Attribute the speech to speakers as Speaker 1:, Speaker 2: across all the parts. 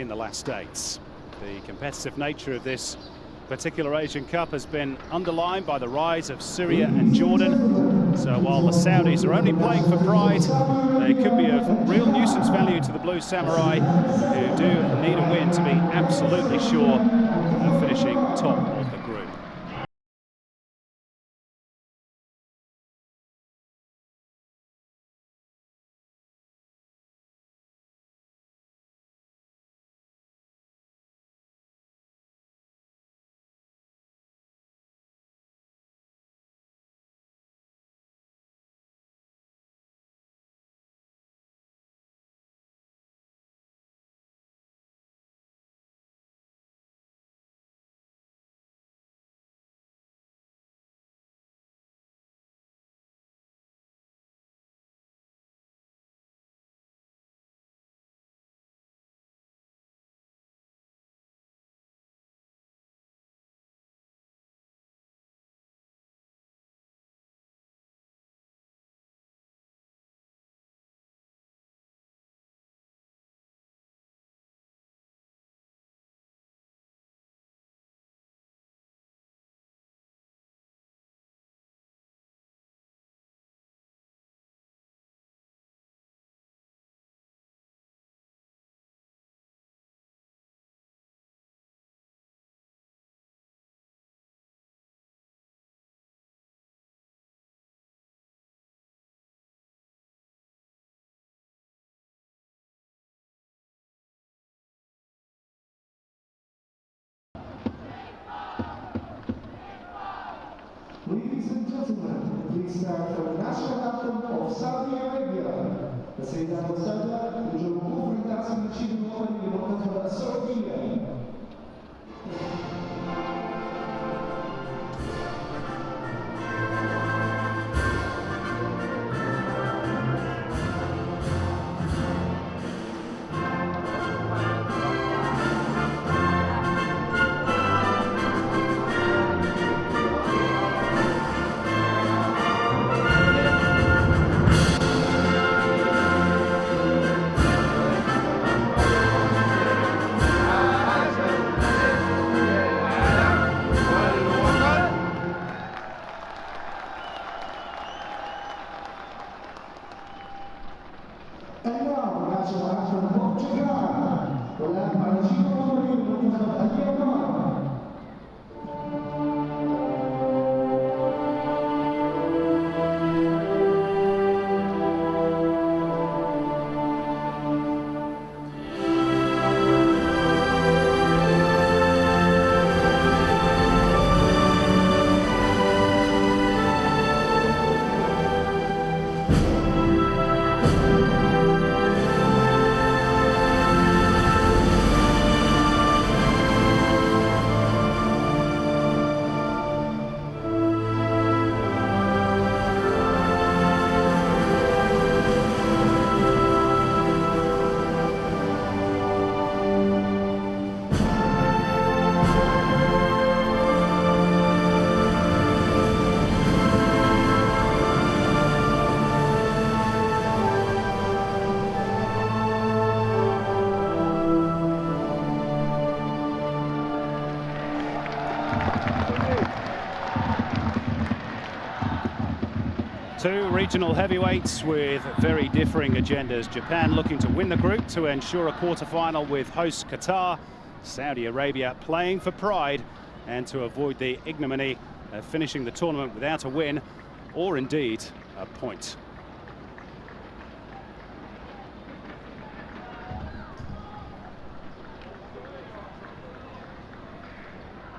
Speaker 1: in the last 8. The competitive nature of this particular Asian Cup has been underlined by the rise of Syria and Jordan. So while the Saudis are only playing for pride, they could be of real nuisance value to the Blue Samurai, who do need a win to be absolutely sure of finishing top of the group.
Speaker 2: Ladies and gentlemen, please start for the national anthem of Saudi Arabia. السيدة والسادة الجمهور التاسع النشيد الوطني لمنتخب السعودية.
Speaker 1: Two regional heavyweights with very differing agendas. Japan looking to win the group to ensure a quarter-final with host Qatar. Saudi Arabia playing for pride and to avoid the ignominy of finishing the tournament without a win or indeed a point.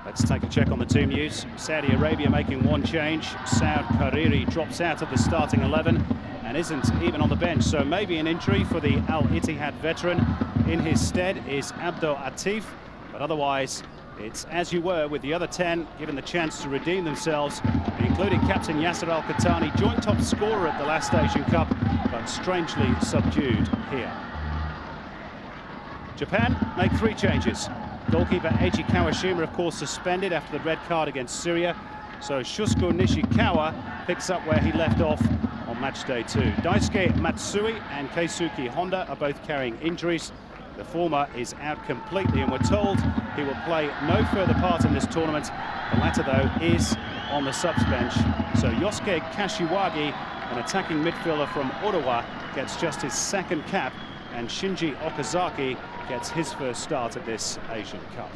Speaker 1: Let's take a check on the team news. Saudi Arabia making one change. Saud Kariri drops out of the starting 11 and isn't even on the bench, so maybe an injury for the Al Ittihad veteran. In his stead is Abdul Atif, but otherwise it's as you were with the other 10 given the chance to redeem themselves, including captain Yasser Al-Khattani, joint top scorer at the last Asian Cup, but strangely subdued here. Japan make 3 changes. Goalkeeper Eiji Kawashima, of course, suspended after the red card against Syria. So Shusuke Nishikawa picks up where he left off on match day 2. Daisuke Matsui and Keisuke Honda are both carrying injuries. The former is out completely, and we're told he will play no further part in this tournament. The latter, though, is on the subs bench. So Yosuke Kashiwagi, an attacking midfielder from Ottawa, gets just his second cap, and Shinji Okazaki gets his first start at this Asian Cup.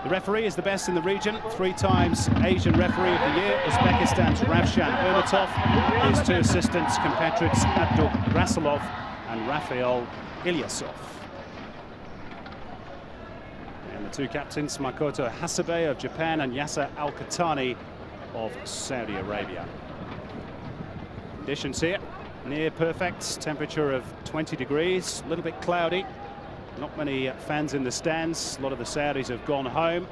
Speaker 1: The referee is the best in the region, 3 times Asian Referee of the Year, Uzbekistan's Ravshan Ermatov. His 2 assistants, compatriots Abdul Rasulov and Rafael Ilyasov. And the 2 captains, Makoto Hasebe of Japan and Yasser Al-Khattani of Saudi Arabia. Conditions here, near perfect, temperature of 20 degrees, a little bit cloudy. Not many fans in the stands. A lot of the Saudis have gone home.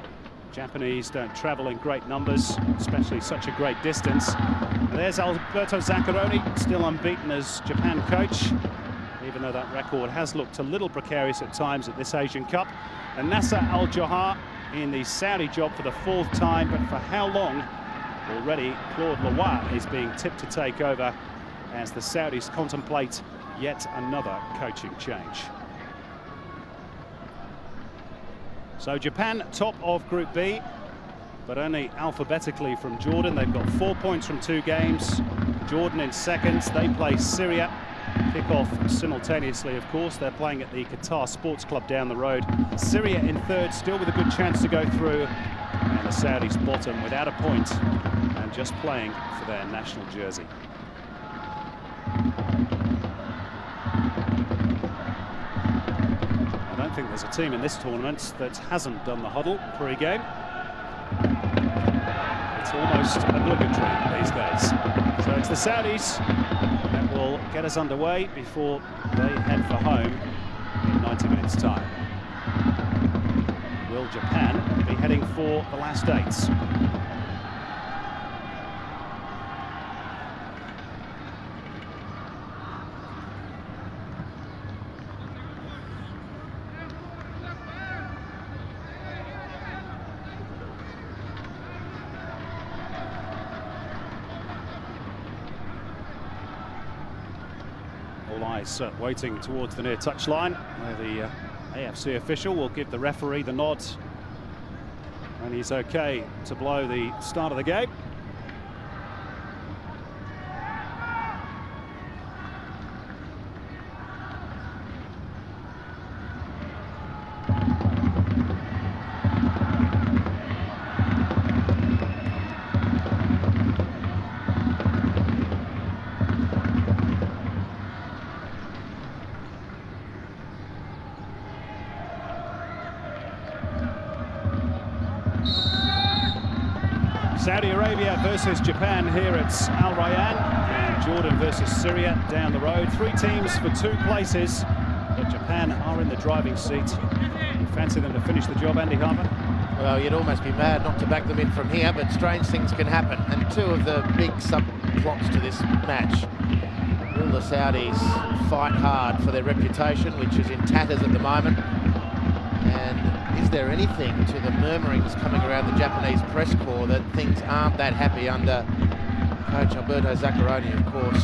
Speaker 1: Japanese don't travel in great numbers, especially such a great distance. And there's Alberto Zaccaroni, still unbeaten as Japan coach, even though that record has looked a little precarious at times at this Asian Cup. And Nasser Al-Johar in the Saudi job for the 4th time, but for how long? Already Claude Leroy is being tipped to take over as the Saudis contemplate yet another coaching change. So Japan top of Group B, but only alphabetically from Jordan. They've got 4 points from 2 games. Jordan in second. They play Syria. Kick off simultaneously, of course. They're playing at the Qatar Sports Club down the road. Syria in third, still with a good chance to go through. And the Saudis bottom without a point and just playing for their national jersey. I don't think there's a team in this tournament that hasn't done the huddle pre-game. It's almost obligatory these days. So it's the Saudis that will get us underway before they head for home in 90 minutes' time. Will Japan be heading for the last 8? All eyes waiting towards the near touchline, where the AFC official will give the referee the nod, and he's okay to blow the start of the game. Saudi Arabia versus Japan here at Al Rayyan, and Jordan versus Syria down the road. 3 teams for 2 places, but Japan are in the driving seat. You fancy them to finish the job, Andy Harper?
Speaker 3: Well, you'd almost be mad not to back them in from here, but strange things can happen. And 2 of the big subplots to this match. Will the Saudis fight hard for their reputation, which is in tatters at the moment? And is there anything to the murmurings coming around the Japanese press corps that things aren't that happy under coach Alberto Zaccaroni? Of course,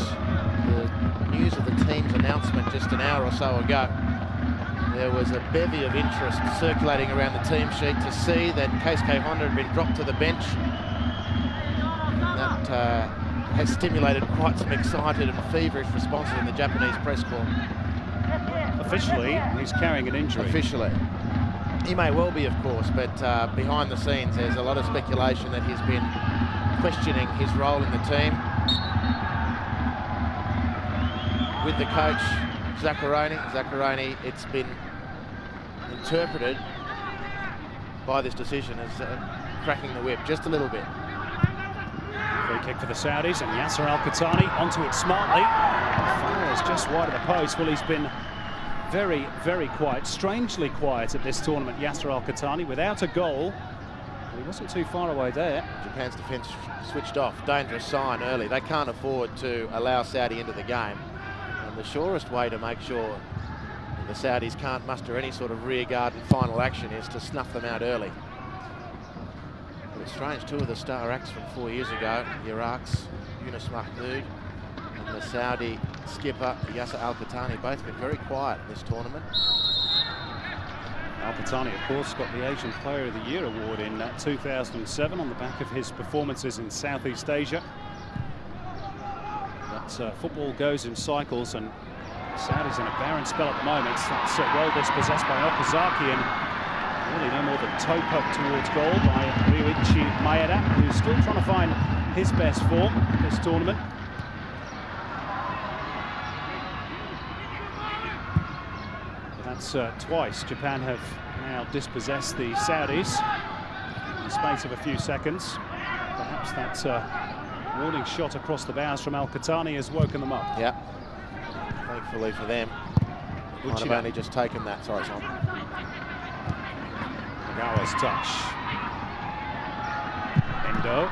Speaker 3: the news of the team's announcement just an hour or so ago, there was a bevy of interest circulating around the team sheet to see that Keisuke Honda had been dropped to the bench. That has stimulated quite some excited and feverish responses in the Japanese press corps.
Speaker 1: Officially, he's carrying an injury.
Speaker 3: Officially. He may well be, of course, but behind the scenes there's a lot of speculation that he's been questioning his role in the team. With the coach, Zaccaroni, it's been interpreted by this decision as cracking the whip just a little bit.
Speaker 1: Free kick for the Saudis, and Yasser Al-Khattani onto it smartly. Fire is just wide of the post. Well, he's been very, very quiet, strangely quiet at this tournament, Yasser Al-Khattani, without a goal. He wasn't too far away there.
Speaker 3: Japan's defence switched off. Dangerous sign early. They can't afford to allow Saudi into the game. And the surest way to make sure the Saudis can't muster any sort of rearguard and final action is to snuff them out early. But it's strange, 2 of the star acts from 4 years ago, Iraq's Yunus Mahmoud and the Saudi skipper Yasser Al-Khattani, both been very quiet in this tournament.
Speaker 1: Al-Khattani, of course, got the Asian Player of the Year award in 2007 on the back of his performances in Southeast Asia. But football goes in cycles, and Saudi's in a barren spell at the moment. That's well dispossessed by Okazaki, and really no more than toe poke towards goal by Ryuichi Maeda, who's still trying to find his best form this tournament. That's twice Japan have now dispossessed the Saudis in the space of a few seconds. Perhaps that warning shot across the bows from Al-Khattani has woken them up.
Speaker 3: Yeah. Thankfully for them, might have only just taken that. Sorry, Sean.
Speaker 1: Kagawa's touch. Endo.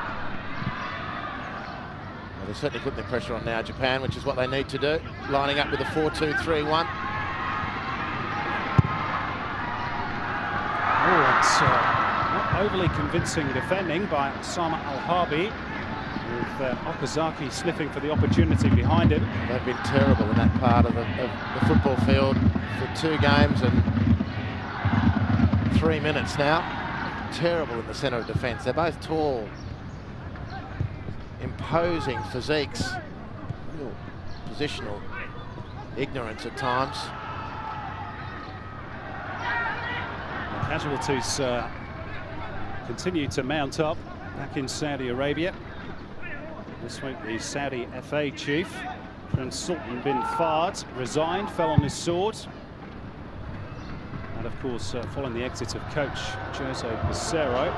Speaker 3: Well, they're certainly putting the pressure on now, Japan, which is what they need to do. Lining up with a 4-2-3-1.
Speaker 1: Oh, that's not overly convincing defending by Sama Al-Harbi, with Okazaki sniffing for the opportunity behind him.
Speaker 3: They've been terrible in that part of the football field for 2 games and 3 minutes now. Terrible in the centre of defence. They're both tall, imposing physiques. Real positional ignorance at times.
Speaker 1: The casualties continue to mount up back in Saudi Arabia. This week the Saudi FA chief, Prince Sultan bin Fahd, resigned, fell on his sword. And of course, following the exit of coach Jose Becerro,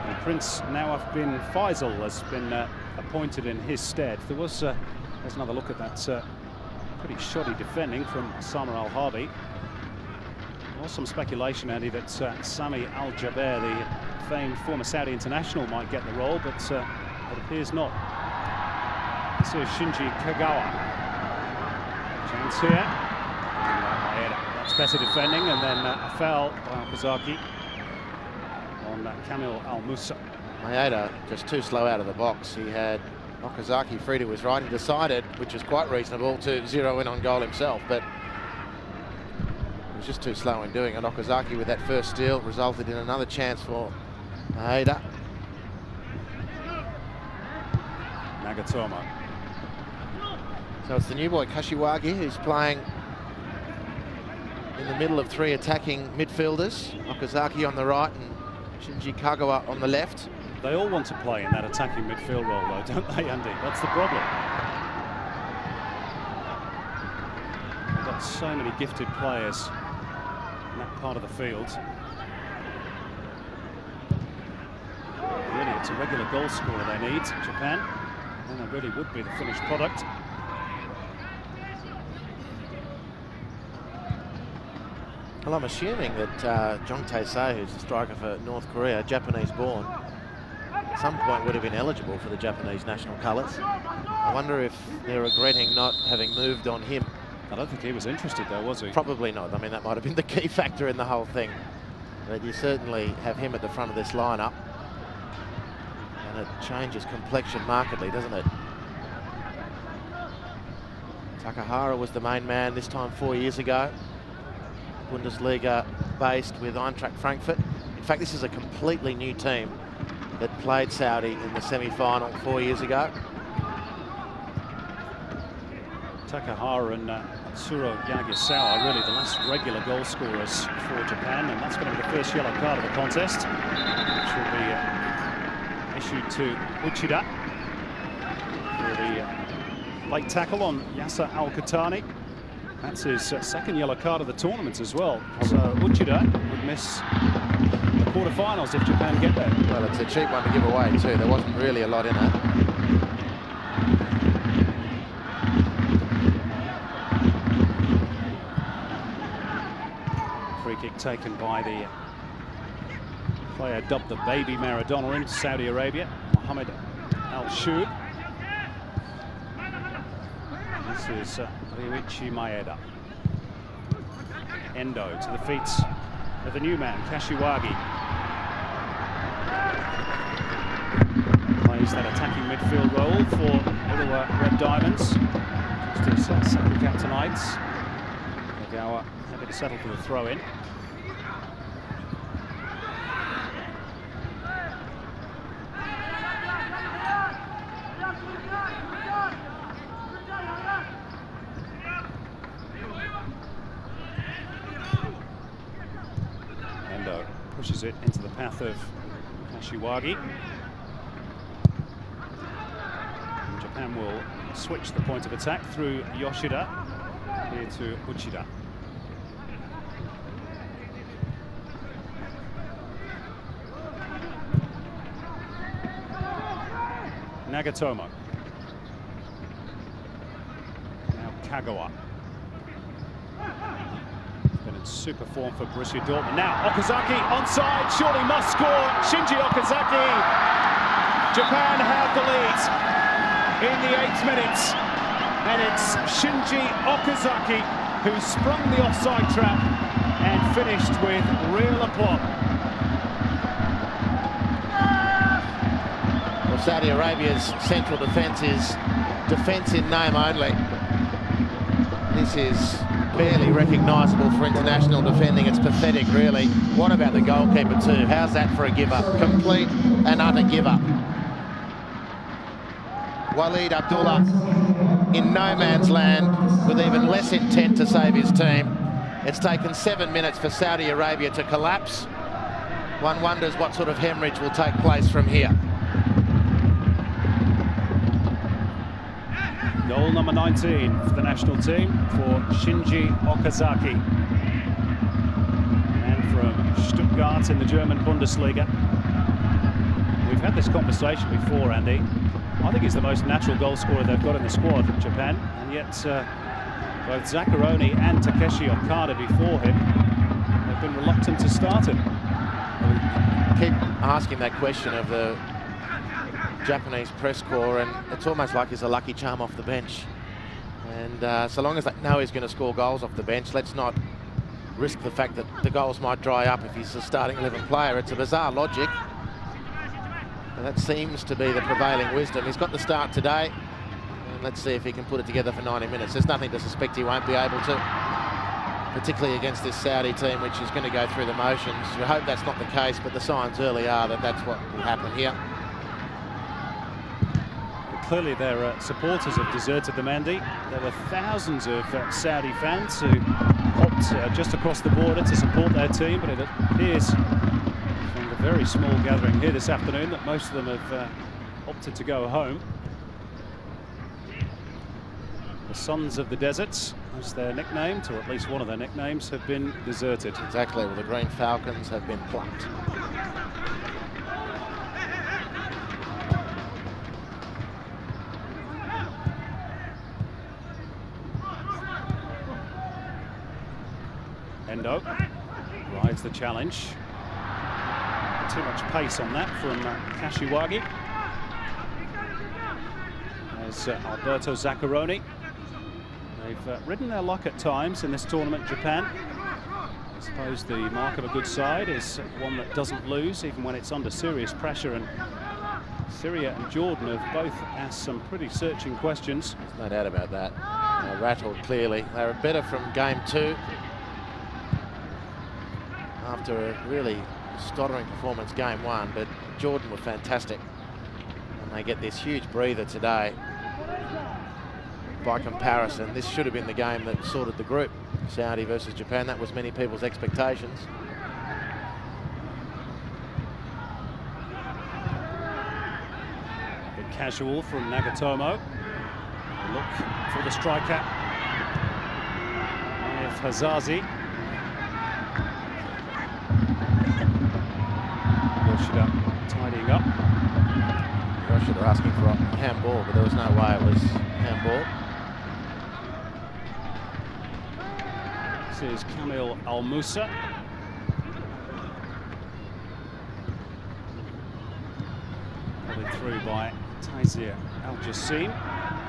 Speaker 1: and Prince Nawaf bin Faisal has been appointed in his stead. There's another look at that pretty shoddy defending from Sama Al-Harbi. There was some speculation, Andy, that Sami Al-Jaber, the famed former Saudi international, might get the role, but it appears not. This is Shinji Kagawa. Chance here. That's better defending, and then a foul by Okazaki on Kamil Al-Musa.
Speaker 3: Maeda just too slow out of the box. He had Okazaki free to his right. He decided, which was quite reasonable, to zero in on goal himself, but he was just too slow in doing it. Okazaki, with that first steal, resulted in another chance for Maeda.
Speaker 1: Nagatomo.
Speaker 3: So it's the new boy Kashiwagi who's playing in the middle of 3 attacking midfielders. Okazaki on the right and Shinji Kagawa on the left.
Speaker 1: They all want to play in that attacking midfield role, though, don't they, Andy? That's the problem. They've got so many gifted players in that part of the field. Really, it's a regular goal scorer they need, Japan. And that really would be the finished product.
Speaker 3: Well, I'm assuming that Jong Tae-se, who's the striker for North Korea, Japanese-born, at some point would have been eligible for the Japanese national colours. I wonder if they're regretting not having moved on him.
Speaker 1: I don't think he was interested, though, was he?
Speaker 3: Probably not. I mean, that might have been the key factor in the whole thing. But you certainly have him at the front of this lineup. And it changes complexion markedly, doesn't it? Takahara was the main man this time 4 years ago. Bundesliga based with Eintracht Frankfurt. In fact, this is a completely new team that played Saudi in the semi-final 4 years ago.
Speaker 1: Takahara and Tsuro Yanagisawa are really the last regular goal scorers for Japan, and that's going to be the first yellow card of the contest, which will be issued to Uchida for the late tackle on Yasser Al-Khattani. That's his second yellow card of the tournament as well. So Uchida would miss the quarterfinals if Japan get there.
Speaker 3: Well, it's a cheap one to give away too. There wasn't really a lot in it.
Speaker 1: Free kick taken by the player dubbed the baby Maradona in Saudi Arabia, Mohammed Al-Shoud. This is Ryuichi Maeda. Endo to the feet of the new man, Kashiwagi. Plays that attacking midfield role for Ottawa Red Diamonds. Just his second cap tonight. Ogawa happy to settle for the throw-in. Endo pushes it into the path of Kashiwagi. And Japan will switch the point of attack through Yoshida here to Uchida. Nagatomo. Now Kagawa. Been in super form for Borussia Dortmund. Now Okazaki onside, surely must score. Shinji Okazaki. Japan have the lead in the 8th minute. And it's Shinji Okazaki who sprung the offside trap and finished with real aplomb.
Speaker 3: Well, Saudi Arabia's central defence is defence in name only. This is barely recognisable for international defending. It's pathetic, really. What about the goalkeeper too? How's that for a give-up? Complete and utter give-up. Walid Abdullah in no man's land with even less intent to save his team. It's taken 7 minutes for Saudi Arabia to collapse. One wonders what sort of hemorrhage will take place from here.
Speaker 1: Goal number 19 for the national team for Shinji Okazaki. And from Stuttgart in the German Bundesliga. We've had this conversation before, Andy. I think he's the most natural goal scorer they've got in the squad, Japan, and yet both Zaccheroni and Takeshi Okada before him have been reluctant to start him.
Speaker 3: We keep asking that question of the Japanese press corps, and it's almost like he's a lucky charm off the bench. And so long as they know he's going to score goals off the bench, let's not risk the fact that the goals might dry up if he's a starting 11 player. It's a bizarre logic. And that seems to be the prevailing wisdom. He's got the start today, and let's see if he can put it together for 90 minutes. There's nothing to suspect he won't be able to, particularly against this Saudi team, which is going to go through the motions. We hope that's not the case, but the signs early are that that's what will happen here.
Speaker 1: Clearly their supporters have deserted them, Andy. There were thousands of Saudi fans who hopped just across the border to support their team, but it appears from the very small gathering here this afternoon that most of them have opted to go home. The Sons of the Deserts, as they're nicknamed, or at least one of their nicknames, have been deserted.
Speaker 3: Exactly, well, the Green Falcons have been plucked.
Speaker 1: Endo rides the challenge. Too much pace on that from Kashiwagi. There's Alberto Zaccheroni. They've ridden their luck at times in this tournament, Japan. I suppose the mark of a good side is one that doesn't lose, even when it's under serious pressure. And Syria and Jordan have both asked some pretty searching questions.
Speaker 3: There's no doubt about that. They're rattled clearly. They were better from game 2. After a really stottering performance game 1, but Jordan were fantastic. And they get this huge breather today. By comparison, this should have been the game that sorted the group. Saudi versus Japan, that was many people's expectations.
Speaker 1: Bit casual from Nagatomo. A look for the striker. Hazazi. Yoshida tidying up.
Speaker 3: Yoshida asking for a handball, but there was no way it was handball.
Speaker 1: This is Kamil Al-Musa. Pulled through by Taizir Al-Jassim.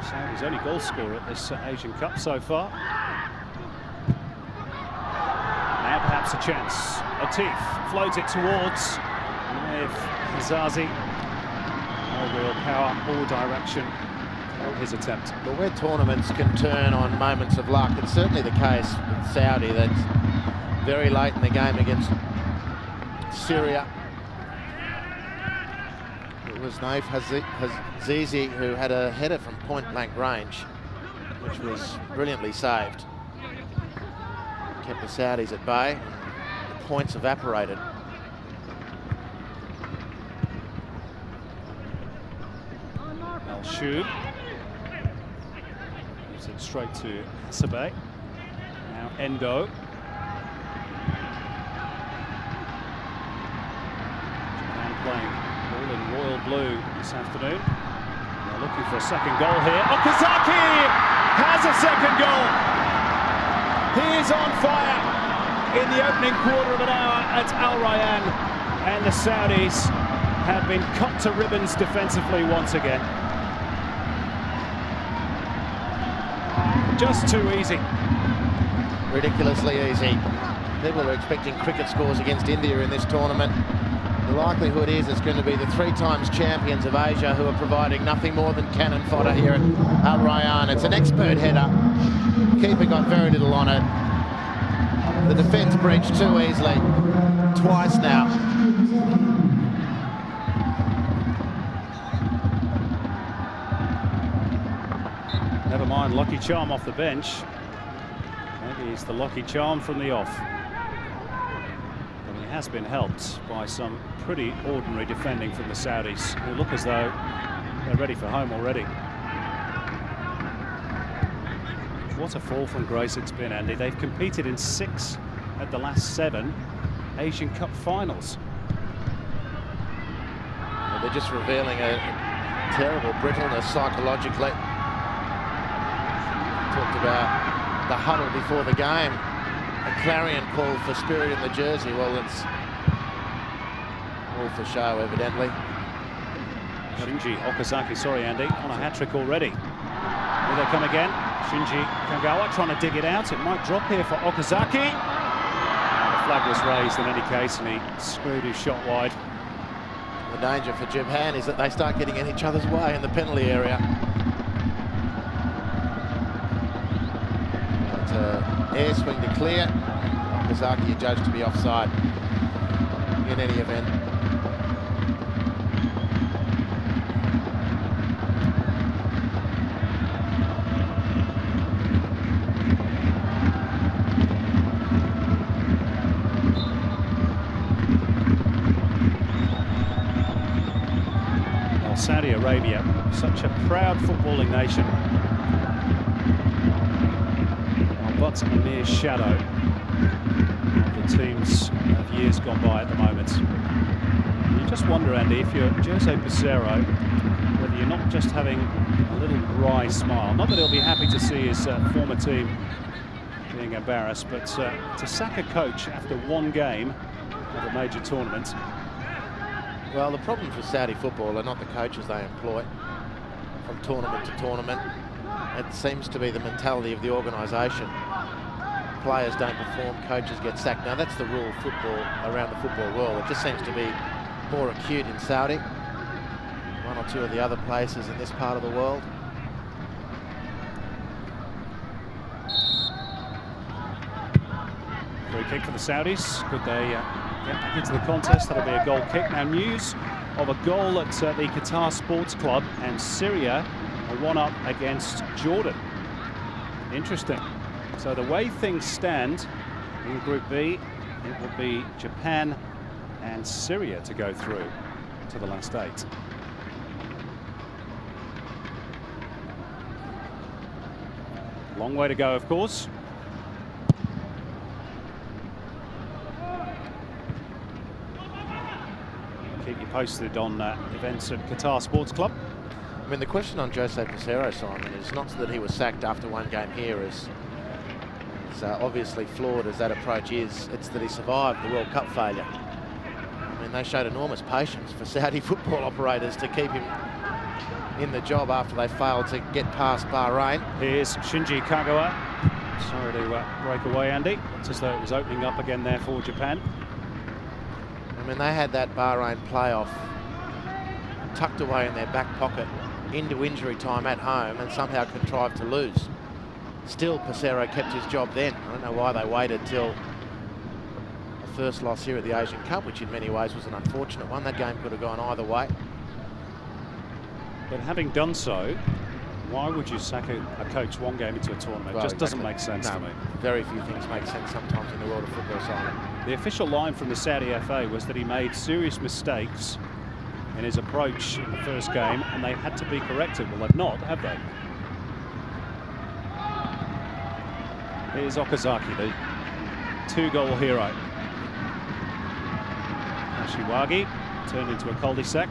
Speaker 1: Saudi's only goal scorer at this Asian Cup so far. Now perhaps a chance. Atif floats it towards Hazazi. No real power or direction his attempt.
Speaker 3: But where tournaments can turn on moments of luck, it's certainly the case with Saudi. That's very late in the game against Syria. It was Naif Hazizi who had a header from point-blank range, which was brilliantly saved. Kept the Saudis at bay. The points evaporated.
Speaker 1: Al-Shub gives it straight to Sabe. Now Endo. Japan playing all in royal blue this afternoon. They're looking for a second goal here. Okazaki has a second goal. He is on fire in the opening quarter of an hour at Al Rayyan, and the Saudis have been cut to ribbons defensively once again. Just too easy.
Speaker 3: Ridiculously easy. People are expecting cricket scores against India in this tournament. The likelihood is it's going to be the 3 times champions of Asia who are providing nothing more than cannon fodder here at Al Rayyan. It's an expert header. Keeper got very little on it. The defence breached too easily. Twice now.
Speaker 1: Never mind Lucky Charm off the bench. Maybe he's the Lucky Charm from the off. But he has been helped by some pretty ordinary defending from the Saudis, who look as though they're ready for home already. What a fall from grace it's been, Andy. They've competed in 6 at the last 7 Asian Cup finals.
Speaker 3: Well, they're just revealing a terrible brittleness psychologically. Talked about the huddle before the game, a clarion call for spirit in the jersey. Well, it's all for show, evidently.
Speaker 1: Shinji Okazaki, sorry Andy, on a hat-trick already. Here they come again. Shinji Kagawa trying to dig it out. It might drop here for Okazaki. The flag was raised in any case, and he screwed his shot wide.
Speaker 3: The danger for Japan is that they start getting in each other's way in the penalty area. Air swing to clear. Okazaki adjudged to be offside in any event.
Speaker 1: Well, Saudi Arabia, such a proud footballing nation, but a mere shadow of the teams of years gone by at the moment. You just wonder, Andy, if you're Jose Peseiro, whether you're not just having a little wry smile. Not that he'll be happy to see his former team being embarrassed, but to sack a coach after 1 game of a major tournament.
Speaker 3: Well, the problems with Saudi football are not the coaches they employ from tournament to tournament. It seems to be the mentality of the organisation. Players don't perform, coaches get sacked. Now, that's the rule of football around the football world. It just seems to be more acute in Saudi. 1 or 2 of the other places in this part of the world.
Speaker 1: Free kick for the Saudis. Could they get back into the contest? That'll be a goal kick. Now, news of a goal at the Qatar Sports Club, and Syria are 1-up against Jordan. Interesting. So the way things stand in Group B, it will be Japan and Syria to go through to the last 8. Long way to go, of course. Keep you posted on events at Qatar Sports Club.
Speaker 3: I mean, the question on Jose Peseiro, Simon, is not that he was sacked after 1 game here, as obviously flawed as that approach is. It's that he survived the World Cup failure. I mean, they showed enormous patience for Saudi football operators to keep him in the job after they failed to get past Bahrain.
Speaker 1: Here's Shinji Kagawa. Sorry to break away, Andy. It's as though it was opening up again there for Japan.
Speaker 3: I mean, they had that Bahrain playoff tucked away in their back pocket into injury time at home and somehow contrived to lose. Still, Pesero kept his job then. I don't know why they waited till the first loss here at the Asian Cup, which in many ways was an unfortunate one. That game could have gone either way.
Speaker 1: But having done so, why would you sack a coach one game into a tournament?
Speaker 3: Well,
Speaker 1: It just doesn't make sense
Speaker 3: No,
Speaker 1: to me.
Speaker 3: Very few things make sense sometimes in the world of football, Simon.
Speaker 1: The official line from the Saudi FA was that he made serious mistakes in his approach in the first game, and they had to be corrected. Well, they've not, have they? Here's Okazaki, the two-goal hero. Ashiwagi turned into a cul-de-sac.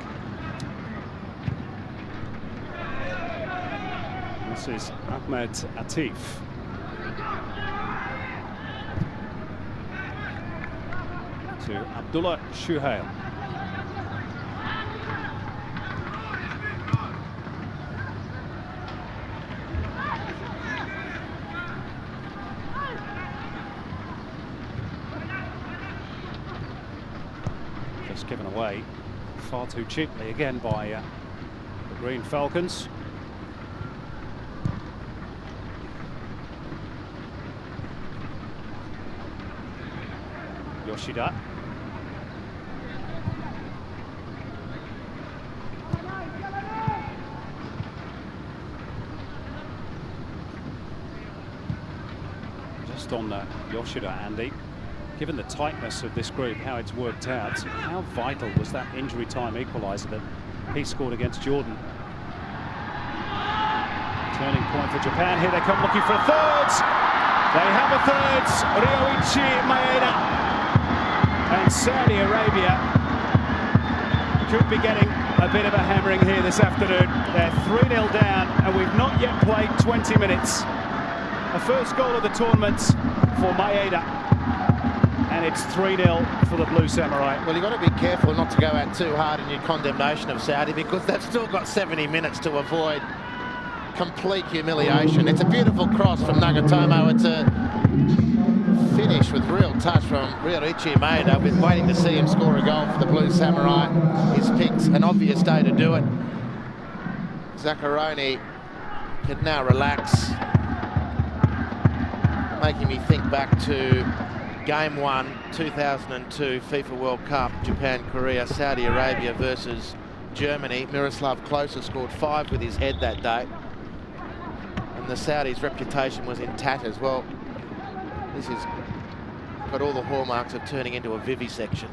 Speaker 1: This is Ahmed Atif. To Abdullah Shuhail. Just given away far too cheaply again by the Green Falcons. Yoshida. Just on Yoshida, Andy, given the tightness of this group, how it's worked out, how vital was that injury time equaliser that he scored against Jordan? Turning point for Japan. Here they come looking for a third. They have a third. Ryoichi Maeda. And Saudi Arabia could be getting a bit of a hammering here this afternoon. They're 3-0 down, and we've not yet played 20 minutes. A first goal of the tournament for Maeda, and it's 3-0 for the Blue Samurai.
Speaker 3: Well, you've got to be careful not to go out too hard in your condemnation of Saudi, because they've still got 70 minutes to avoid complete humiliation. It's a beautiful cross from Nagatomo. It's a finish with real touch from Ryoichi Maeda. I've been waiting to see him score a goal for the Blue Samurai. He's picked an obvious day to do it. Zaccheroni can now relax, making me think back to Game 1, 2002 FIFA World Cup, Japan-Korea, Saudi Arabia versus Germany. Miroslav Klose scored 5 with his head that day, and the Saudis' reputation was in tatters. Well, this has got all the hallmarks of turning into a vivisection.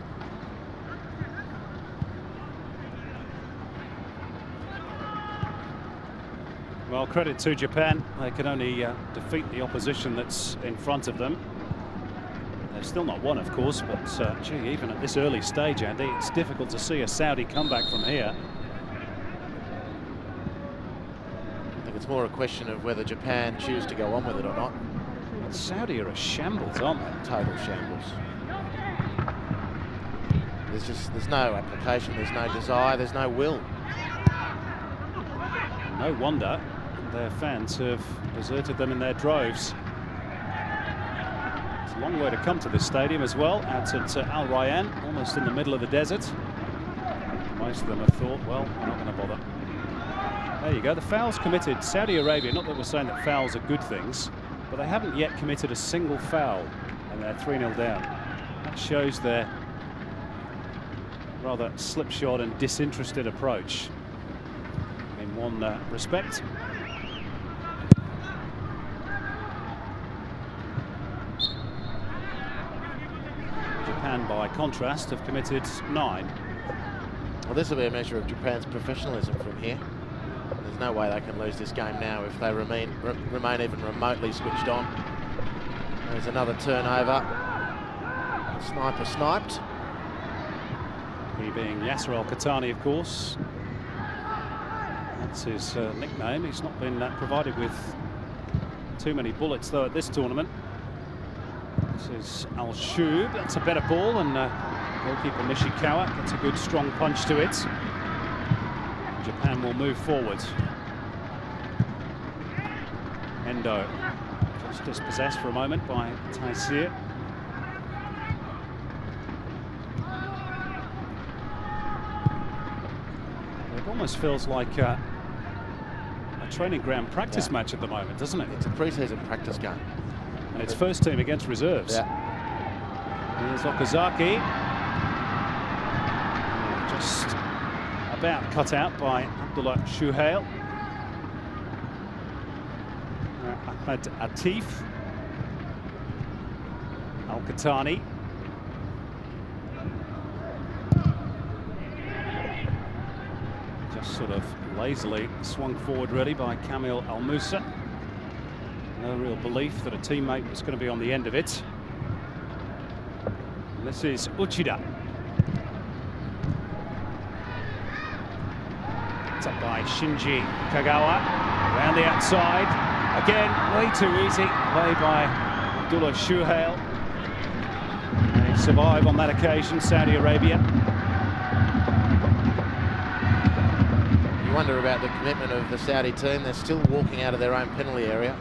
Speaker 1: Well, credit to Japan. They can only defeat the opposition that's in front of them. They've still not won, of course, but gee, even at this early stage, Andy, it's difficult to see a Saudi comeback from here.
Speaker 3: I think it's more a question of whether Japan choose to go on with it or not.
Speaker 1: Saudi are a shambles, aren't they?
Speaker 3: Total shambles. There's no application, there's no desire, there's no will.
Speaker 1: No wonder their fans have deserted them in their droves. It's a long way to come to this stadium as well, out at Al Rayyan, almost in the middle of the desert. Most of them have thought, well, we're not going to bother. There you go, the fouls committed. Saudi Arabia, not that we're saying that fouls are good things, but they haven't yet committed a single foul, and they're 3-0 down. That shows their rather slipshod and disinterested approach in one respect. Japan, by contrast, have committed 9.
Speaker 3: Well, this will be a measure of Japan's professionalism from here. There's no way they can lose this game now if they remain even remotely switched on. There's another turnover. Sniper sniped.
Speaker 1: He being Yasser Al-Khattani, of course. That's his nickname. He's not been provided with too many bullets, though, at this tournament. This is Al-Shub. That's a better ball, and goalkeeper Nishikawa gets a good strong punch to it. Japan will move forward. Endo just dispossessed for a moment by Taisir. It almost feels like training ground practice match at the moment, doesn't it?
Speaker 3: It's a pre-season practice game.
Speaker 1: And it's first team against reserves.
Speaker 3: Yeah.
Speaker 1: Here's Okazaki. Just about cut out by Abdullah Shuhail. Ahmed Atif. Al-Qatani. Just sort of lazily swung forward really by Kamil Al-Musa. No real belief that a teammate was going to be on the end of it. And this is Uchida. It's up by Shinji Kagawa. Around the outside. Again, way too easy. Play by Abdullah Shuhail. They survive on that occasion, Saudi Arabia.
Speaker 3: You wonder about the commitment of the Saudi team. They're still walking out of their own penalty area.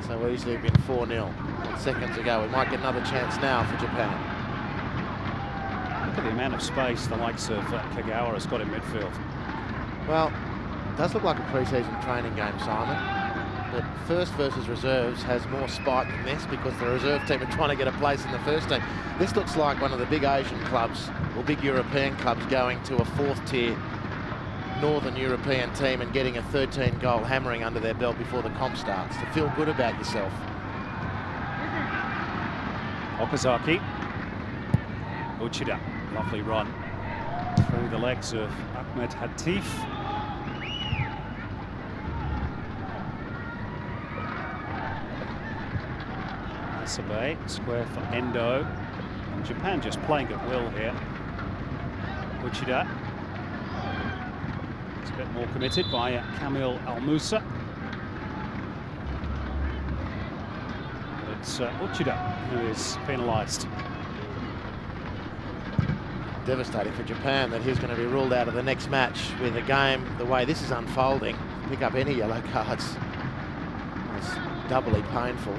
Speaker 3: So easily been 4-0 seconds ago. We might get another chance now for Japan.
Speaker 1: Look at the amount of space the likes of Kagawa has got in midfield.
Speaker 3: Well, it does look like a pre-season training game, Simon. But first versus reserves has more spite than this because the reserve team are trying to get a place in the first team. This looks like one of the big Asian clubs or big European clubs going to a fourth-tier Northern European team and getting a 13-goal hammering under their belt before the comp starts. To feel good about yourself.
Speaker 1: Okazaki. Uchida. Lovely run through the legs of Ahmed Hatif. Asabe, square for Endo. And Japan just playing at will here. Uchida. It's a bit more committed by Kamil Al-Musa. But it's Uchida who is penalised.
Speaker 3: Devastating for Japan that he's going to be ruled out of the next match with a game the way this is unfolding. Pick up any yellow cards. It's doubly painful.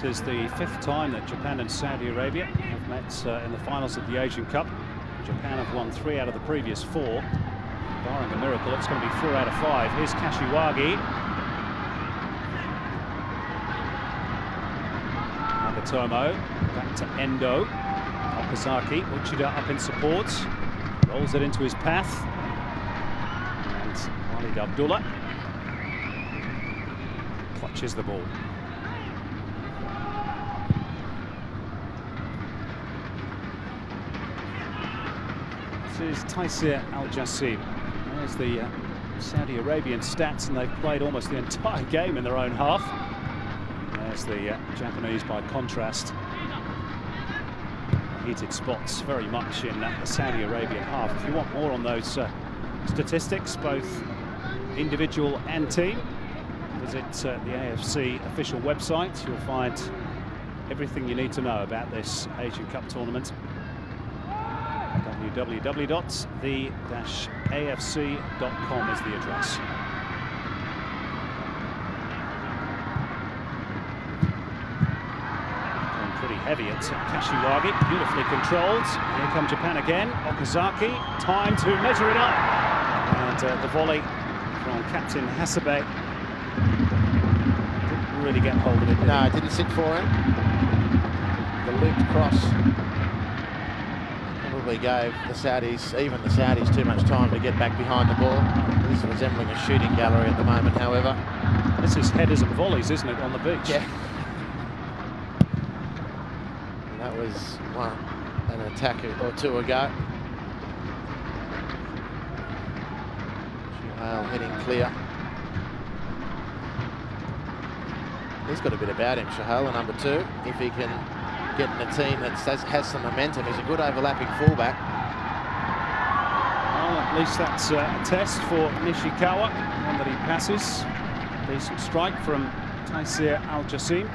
Speaker 1: This is the fifth time that Japan and Saudi Arabia have met in the finals of the Asian Cup. Japan have won 3 out of the previous 4. Barring a miracle, it's going to be 4 out of 5. Here's Kashiwagi. Nagatomo, back to Endo. Okazaki, Uchida up in support. Rolls it into his path. And Walid Abdullah clutches the ball. This is Taisir Al-Jassim. There's the Saudi Arabian stats, and they've played almost the entire game in their own half. There's the Japanese by contrast. Heated spots very much in the Saudi Arabian half. If you want more on those statistics, both individual and team, visit the AFC official website. You'll find everything you need to know about this Asian Cup tournament. www.the-afc.com is the address. Going pretty heavy at Kashiwagi, beautifully controlled. Here come Japan again. Okazaki, time to measure it up. And the volley from Captain Hasabe didn't really get hold of it.
Speaker 3: No, it didn't sit for him. The looped cross gave the Saudis, even the Saudis, too much time to get back behind the ball. This is resembling a shooting gallery at the moment, however.
Speaker 1: This is headers and volleys, isn't it, on the beach?
Speaker 3: Yeah. And that was an attack or two ago. Shuhail heading clear. He's got a bit about him, Shuhail, the number 2. If he can get in a team that has some momentum, he's a good overlapping fullback.
Speaker 1: Well, at least that's a test for Nishikawa, one that he passes. Decent strike from Taisir Al-Jassim.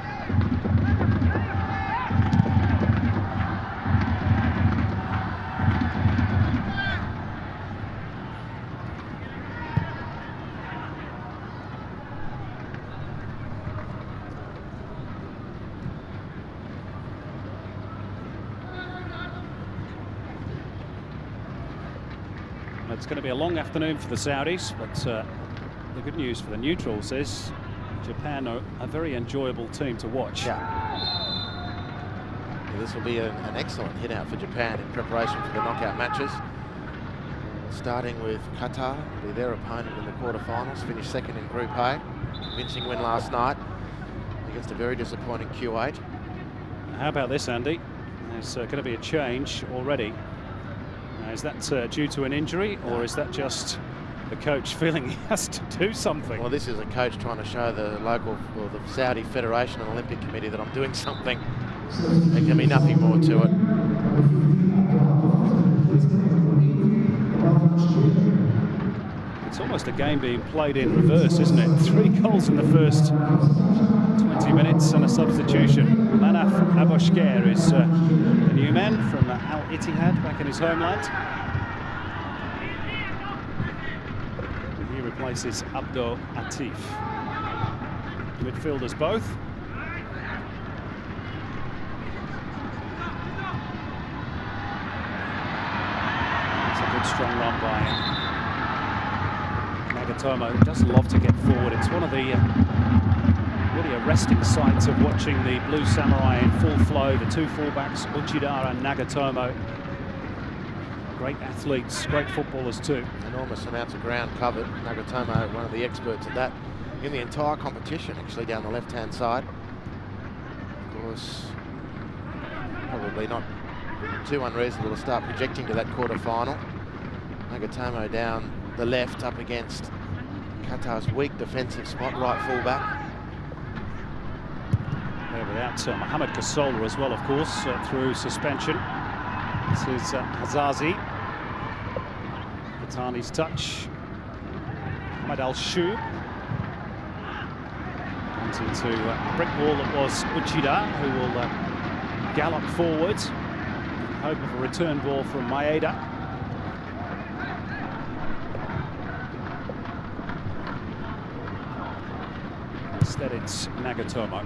Speaker 1: It's going to be a long afternoon for the Saudis, but the good news for the neutrals is Japan are a very enjoyable team to watch.
Speaker 3: Yeah, this will be an excellent hit out for Japan in preparation for the knockout matches. Starting with Qatar, will be their opponent in the quarterfinals, finished second in Group A. Convincing win last night against a very disappointing Kuwait.
Speaker 1: How about this, Andy? There's going to be a change already. Is that due to an injury, or is that just the coach feeling he has to do something?
Speaker 3: Well, this is a coach trying to show the local, or the Saudi Federation and Olympic Committee that I'm doing something. There can be nothing more to it.
Speaker 1: It's almost a game being played in reverse, isn't it? 3 goals in the first 20 minutes and a substitution. Manaf Aboshker is the new man from Al Ittihad back in his homeland. He replaces Abdo Atif. Midfielders both. It's a good strong run by him. Nagatomo does love to get forward. It's one of the really arresting sights of watching the Blue Samurai in full flow. The 2 fullbacks, Uchida and Nagatomo. Great athletes, great footballers too.
Speaker 3: Enormous amounts of ground covered. Nagatomo, one of the experts at that in the entire competition, actually, down the left-hand side. Of course, probably not too unreasonable to start projecting to that quarter-final. Nagatomo down the left up against Qatar's weak defensive spot, right fullback.
Speaker 1: There without Mohamed Kasola as well, of course, through suspension. This is Hazazi. Patani's touch. Ahmed Al-Shub. Into brick wall that was Uchida, who will gallop forward. Hope of a return ball from Maeda. Instead it's Nagatomo.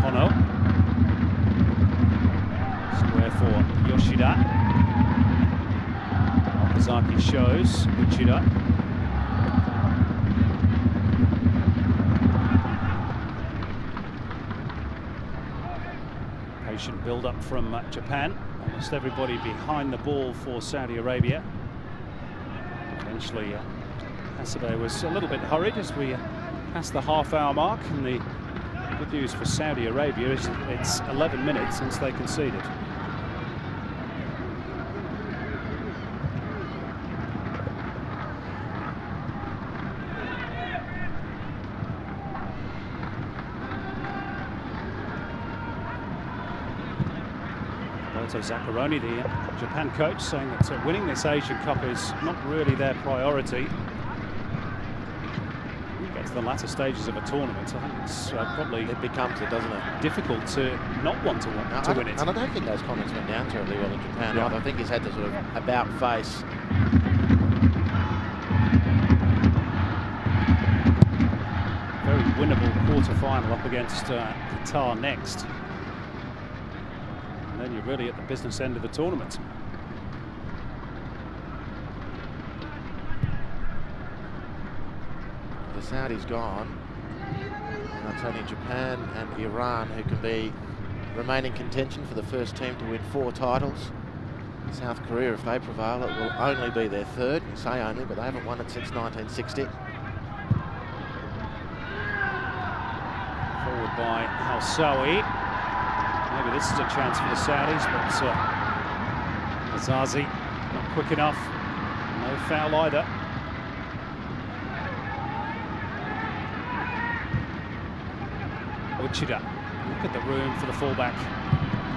Speaker 1: Kono. Square for Yoshida. Okazaki shows Uchida. Patient build-up from Japan. Almost everybody behind the ball for Saudi Arabia. Eventually, Hasebe was a little bit hurried as we passed the half-hour mark, and the good news for Saudi Arabia is it's 11 minutes since they conceded. Zaccaroni, the Japan coach, saying that winning this Asian Cup is not really their priority. When you get to the latter stages of a tournament, I think it's probably
Speaker 3: it becomes it, doesn't it?
Speaker 1: Difficult to not want to win it.
Speaker 3: And I don't think those comments went down terribly well in Japan.
Speaker 1: Yeah.
Speaker 3: I think he's had to sort of about face.
Speaker 1: Very winnable quarter-final up against Qatar next. And then you're really at the business end of the tournament.
Speaker 3: The Saudis gone. And it's only Japan and Iran who can remain in contention for the first team to win 4 titles. South Korea, if they prevail, it will only be their 3rd. You say only, but they haven't won it since 1960.
Speaker 1: Forward by Housawi. Maybe this is a chance for the Saudis, but Azazi not quick enough. No foul either. Uchida, look at the room for the fullback.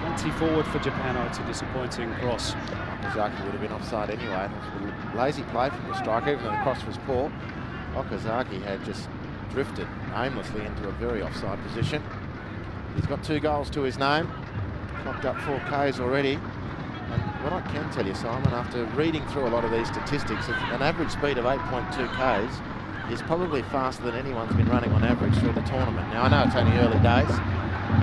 Speaker 1: Plenty forward for Japan. Oh, it's a disappointing cross.
Speaker 3: Okazaki would have been offside anyway. It was a lazy play from the striker, even though the cross was poor. Okazaki had just drifted aimlessly into a very offside position. He's got 2 goals to his name, clocked up 4 Ks already. And what I can tell you, Simon, after reading through a lot of these statistics, an average speed of 8.2 Ks is probably faster than anyone's been running on average through the tournament. Now, I know it's only early days,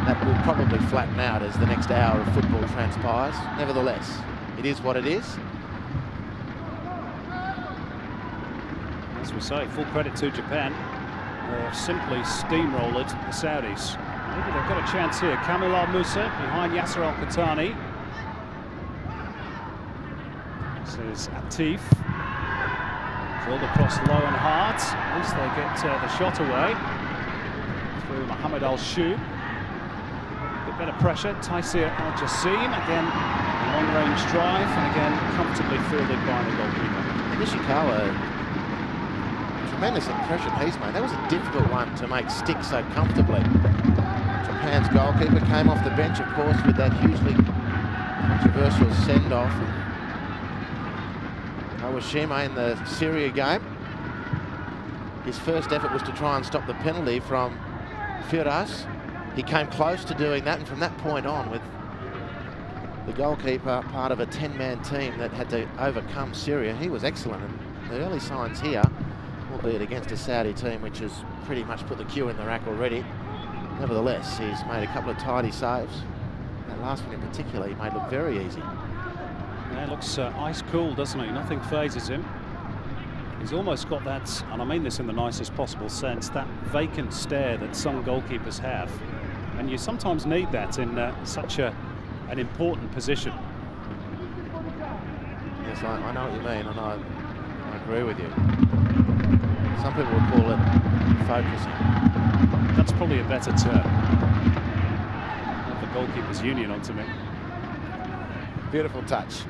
Speaker 3: that will probably flatten out as the next hour of football transpires. Nevertheless, it is what it is.
Speaker 1: As we say, full credit to Japan. They have simply steamrolled the Saudis. Maybe they've got a chance here. Kamil Al-Musa behind Yasser Al-Khattani. This is Atif. Drilled across low and hard. At least they get the shot away. Through Mohammed Al-Shub. A bit better pressure. Taisir Al-Jassim. Again, long-range drive. And again, comfortably fielded by the goalkeeper.
Speaker 3: Nishikawa, tremendous impression he's made. That was a difficult one to make stick so comfortably. Japan's goalkeeper came off the bench, of course, with that hugely controversial send-off. Kawashima in the Syria game. His first effort was to try and stop the penalty from Firas. He came close to doing that, and from that point on, with the goalkeeper part of a 10-man team that had to overcome Syria, he was excellent. And the early signs here, albeit against a Saudi team which has pretty much put the cue in the rack already. Nevertheless, he's made a couple of tidy saves. That last one in particular, he made look very easy.
Speaker 1: Yeah, looks ice cool, doesn't he? Nothing phases him. He's almost got that, and I mean this in the nicest possible sense, that vacant stare that some goalkeepers have. And you sometimes need that in such an important position.
Speaker 3: Yes, I know what you mean, and I agree with you. Some people would call it focusing.
Speaker 1: That's probably a better term. Not the goalkeepers' union onto me.
Speaker 3: Beautiful touch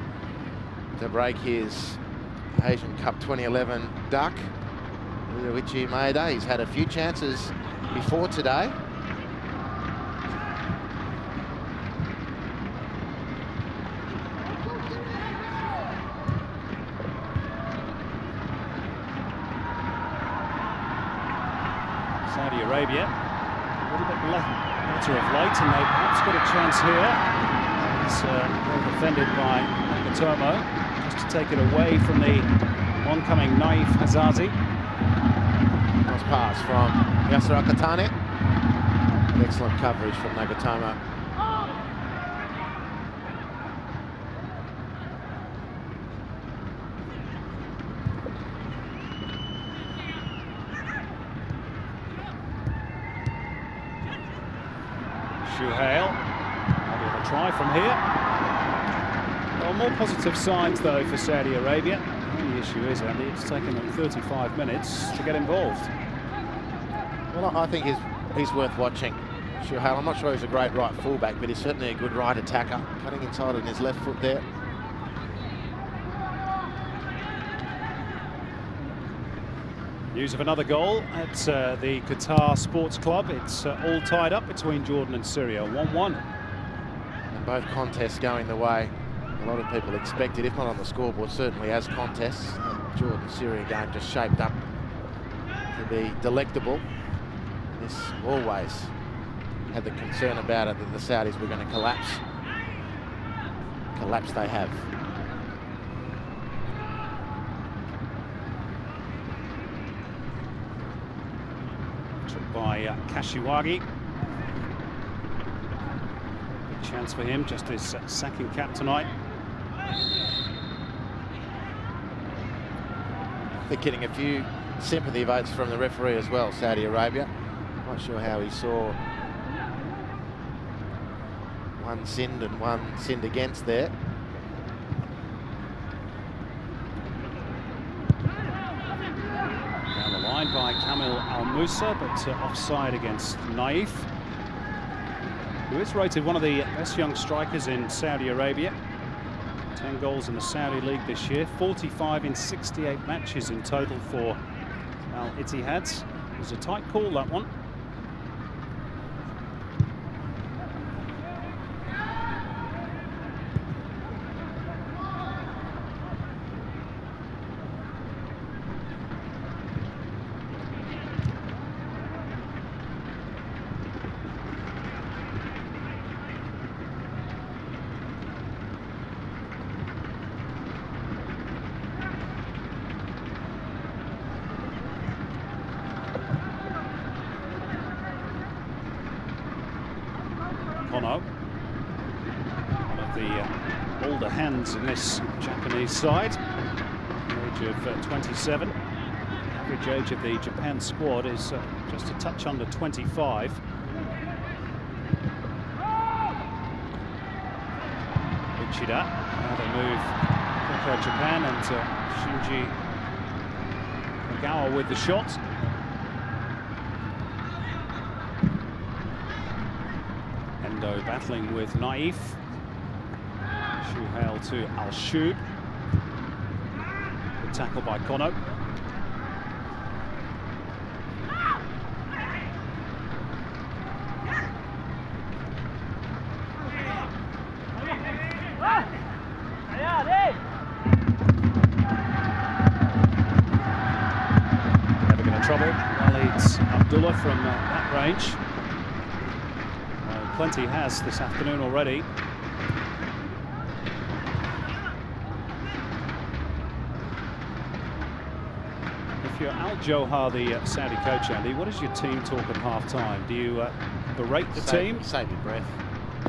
Speaker 3: to break his Asian Cup 2011 duck, Uechi Maeda. He's had a few chances before today.
Speaker 1: Saudi Arabia, a little bit better of late, and they've perhaps got a chance here. It's well defended by Nagatomo, just to take it away from the oncoming Naif Hazazi.
Speaker 3: Nice pass from Yasser Al-Khattani. Excellent coverage from Nagatomo.
Speaker 1: Shuhail, maybe a try from here. Well, more positive signs though for Saudi Arabia. The only issue is, Andy, it's taken them 35 minutes to get involved.
Speaker 3: Well, I think he's worth watching. Shuhail, I'm not sure he's a great right fullback, but he's certainly a good right attacker. Cutting inside on his left foot there.
Speaker 1: News of another goal at the Qatar Sports Club. It's all tied up between Jordan and Syria, 1-1.
Speaker 3: And both contests going the way a lot of people expected, if not on the scoreboard, certainly as contests. The Jordan-Syria game just shaped up to be delectable. This always had the concern about it that the Saudis were going to collapse. Collapse they have.
Speaker 1: By Kashiwagi. Big chance for him, just his second cap tonight.
Speaker 3: They're getting a few sympathy votes from the referee as well, Saudi Arabia. Not sure how he saw one sinned and one sinned against there.
Speaker 1: By Kamil Al-Musa, but offside against Naif, who is rated one of the best young strikers in Saudi Arabia. 10 goals in the Saudi League this year, 45 in 68 matches in total for Al-Ittihad. It was a tight call, that one. older hands in this Japanese side. The age of 27. Average age of the Japan squad is just a touch under 25. Ichida, now they move Copa Japan, and Shinji Nagawa with the shot. Endo battling with Naif. Shuhail to Al-Shub. Good tackle by Kono. Never going to trouble. Leads Abdullah from that range. Plenty has this afternoon already. If you're Al Johar, the Saudi coach, Andy, what does your team talk at half-time? Do you berate the team?
Speaker 3: Save your breath.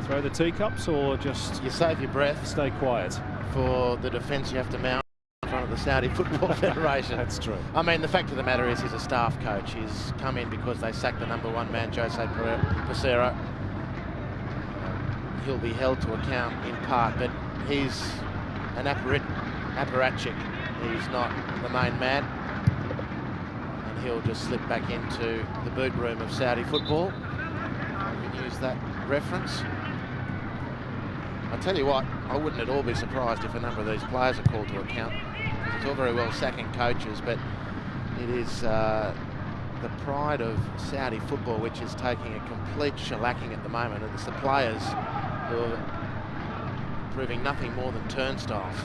Speaker 1: Throw the teacups, or just...
Speaker 3: You save your breath.
Speaker 1: Stay quiet.
Speaker 3: For the defence you have to mount in front of the Saudi Football Federation.
Speaker 1: That's true.
Speaker 3: I mean, the fact of the matter is he's a staff coach. He's come in because they sacked the #1 man, Jose Pereira. He'll be held to account in part, but he's an apparatchik. He's not the main man. And he'll just slip back into the boot room of Saudi football. I can use that reference. I tell you what, I wouldn't at all be surprised if a number of these players are called to account. It's all very well sacking coaches, but it is the pride of Saudi football which is taking a complete shellacking at the moment, and it's the players who are proving nothing more than turnstiles.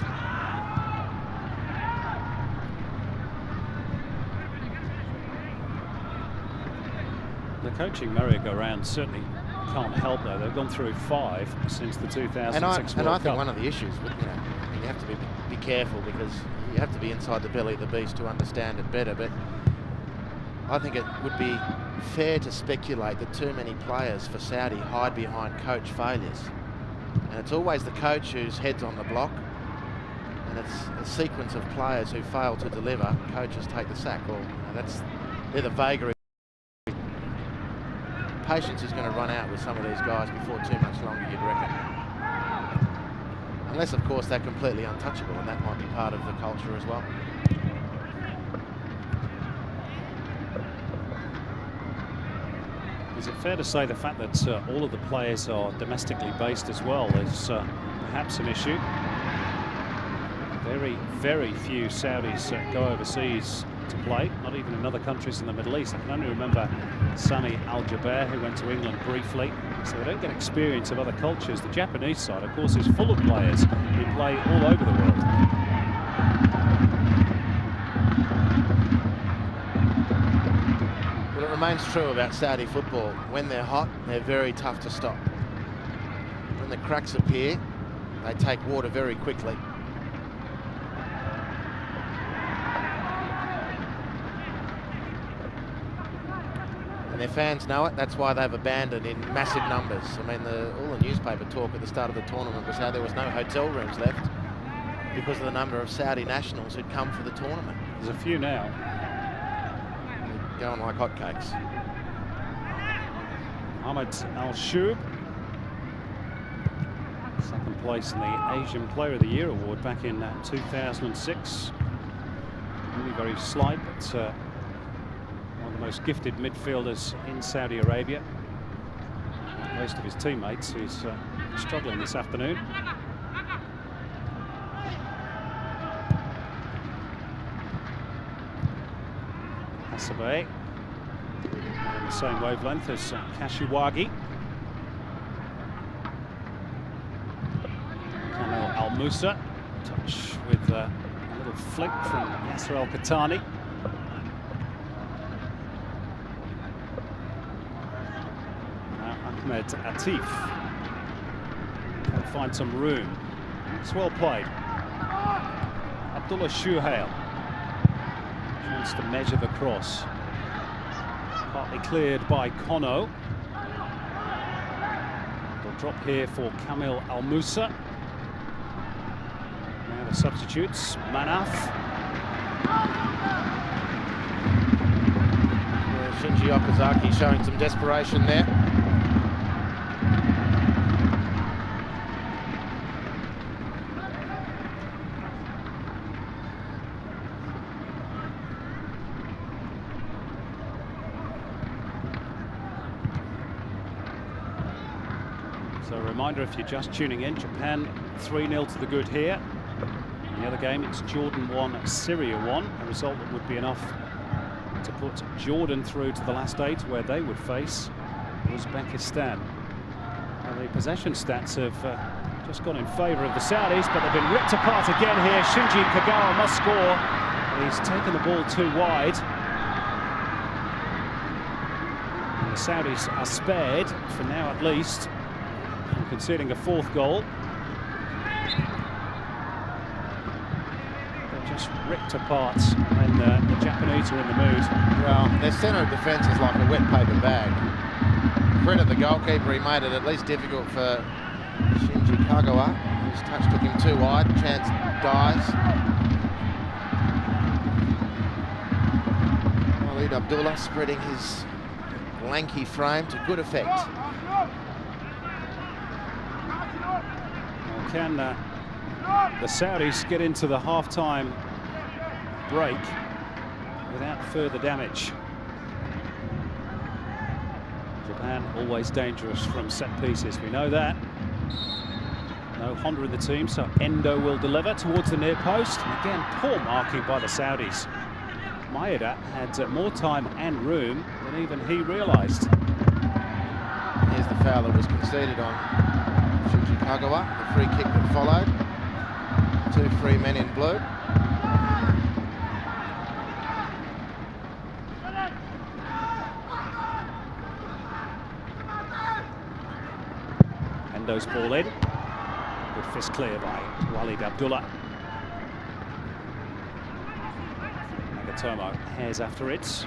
Speaker 1: The coaching merry-go-round certainly can't help, though. They've gone through 5 since the 2006
Speaker 3: and I think
Speaker 1: Cup.
Speaker 3: one of the issues, you have to be careful, because you have to be inside the belly of the beast to understand it better. But I think it would be fair to speculate that too many players for Saudi hide behind coach failures. And it's always the coach whose head's on the block, and it's a sequence of players who fail to deliver. Coaches take the sack. Well, they're the vagaries. Patience is going to run out with some of these guys before too much longer, you'd reckon. Unless, of course, they're completely untouchable, and that might be part of the culture as well.
Speaker 1: Is it fair to say the fact that all of the players are domestically based as well is perhaps an issue? Very, very few Saudis go overseas to play, not even in other countries in the Middle East. I can only remember Sami Al-Jaber, who went to England briefly, so they don't get experience of other cultures. The Japanese side, of course, is full of players who play all over the world.
Speaker 3: Well, it remains true about Saudi football. When they're hot, they're very tough to stop. When the cracks appear, they take water very quickly. And their fans know it. That's why they've abandoned in massive numbers. I mean, all the newspaper talk at the start of the tournament was how there was no hotel rooms left because of the number of Saudi nationals who'd come for the tournament.
Speaker 1: There's a few now.
Speaker 3: They're going like hotcakes.
Speaker 1: Ahmed Al-Shub, second place in the Asian Player of the Year award back in 2006. Really very slight, but one of the most gifted midfielders in Saudi Arabia. Most of his teammates who's struggling this afternoon. Hassabe, the same wavelength as Kashiwagi. Kamel Al-Musa, touch with a little flick from Yasser Al-Khattani. Now Ahmed Atif can find some room. It's well played. Abdullah Shuhail wants to measure the cross. Partly cleared by Kono. The drop here for Kamil Al-Musa. Now the substitutes, Manaf.
Speaker 3: Shinji Okazaki showing some desperation there.
Speaker 1: So a reminder, if you're just tuning in, Japan 3-0 to the good here. In the other game, it's Jordan 1, Syria 1, a result that would be enough to put Jordan through to the last 8, where they would face Uzbekistan. Well, the possession stats have just gone in favour of the Saudis, but they've been ripped apart again here. Shinji Kagawa must score. He's taken the ball too wide. And the Saudis are spared, for now at least, from conceding a 4th goal. Just ripped apart when the Japanese are in the mood.
Speaker 3: Well, their centre of defence is like a wet paper bag. Credit the goalkeeper, he made it at least difficult for Shinji Kagawa. His touch took him too wide, chance dies. Walid Abdullah spreading his lanky frame to good effect.
Speaker 1: Well, can the Saudis get into the half-time break without further damage? Japan always dangerous from set pieces, we know that. No Honda in the team, so Endo will deliver towards the near post. And again, poor marking by the Saudis. Maeda had more time and room than even he realised.
Speaker 3: Here's the foul that was conceded on Shinji Kagawa, the free kick that followed. 2 free men in blue.
Speaker 1: Endo's ball in. Good fist clear by Walid Abdullah. Nagatomo hairs after it.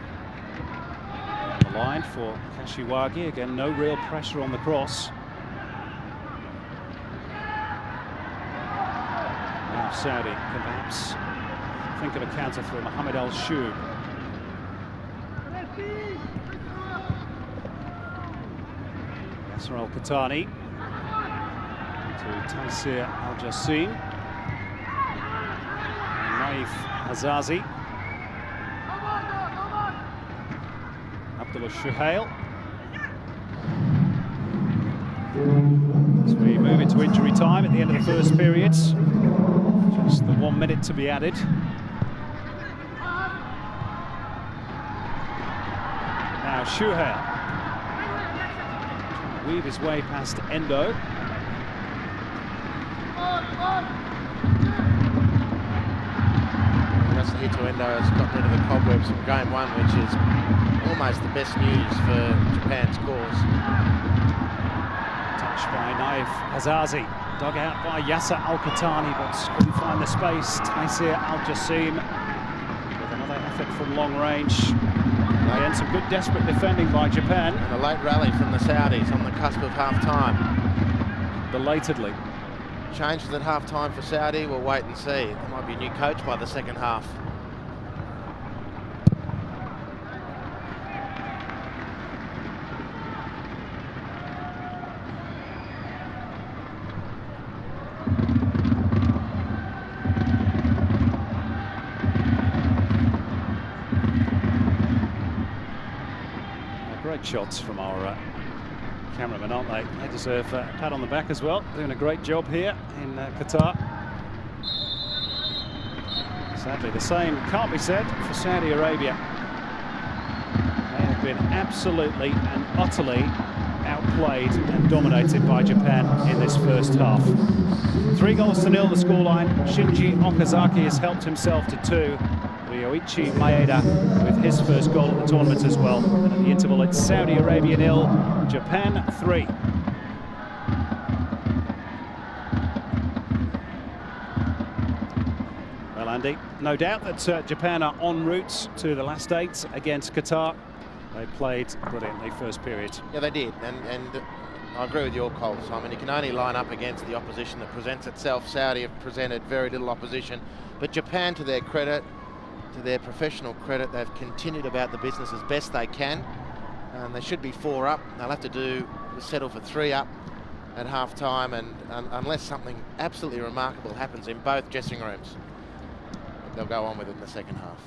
Speaker 1: On the line for Kashiwagi. Again, no real pressure on the cross. Now Saudi can perhaps think of a counter for Mohamed Al-Shoub. Yasser Al-Qahtani to Taysir Al-Jassim. Naif Hazazi. Abdullah Shuhail. As we move into injury time at the end of the first period. Just the 1 minute to be added. Now Shuhail. Weave his way past Endo.
Speaker 3: Yasuhito Endo has got rid of the cobwebs from game 1, which is almost the best news for Japan's cause.
Speaker 1: Touched by Naif Hazazi. Dug out by Yasser Al-Qahtani, but couldn't find the space. Taysir Al-Jassim with another effort from long range. And some good desperate defending by Japan.
Speaker 3: And a late rally from the Saudis on the cusp of half-time.
Speaker 1: Belatedly.
Speaker 3: Changes at half-time for Saudi, we'll wait and see. There might be a new coach by the second half.
Speaker 1: Great shots from our cameramen, aren't they? They deserve a pat on the back as well. Doing a great job here in Qatar. Sadly, the same can't be said for Saudi Arabia. They have been absolutely and utterly outplayed and dominated by Japan in this first half. 3-0 the scoreline. Shinji Okazaki has helped himself to 2. Ryoichi Maeda with his first goal at the tournament as well. And at the interval, it's Saudi Arabia 0, Japan 3. Well, Andy, no doubt that Japan are en route to the last 8 against Qatar. They played brilliantly first period.
Speaker 3: Yeah, they did, and I agree with your call, Simon. You can only line up against the opposition that presents itself. Saudi have presented very little opposition, but Japan, to their credit, to their professional credit, they've continued about the business as best they can. They should be 4 up. They'll have to settle for 3 up at half-time, and unless something absolutely remarkable happens in both dressing rooms, they'll go on with it in the second half.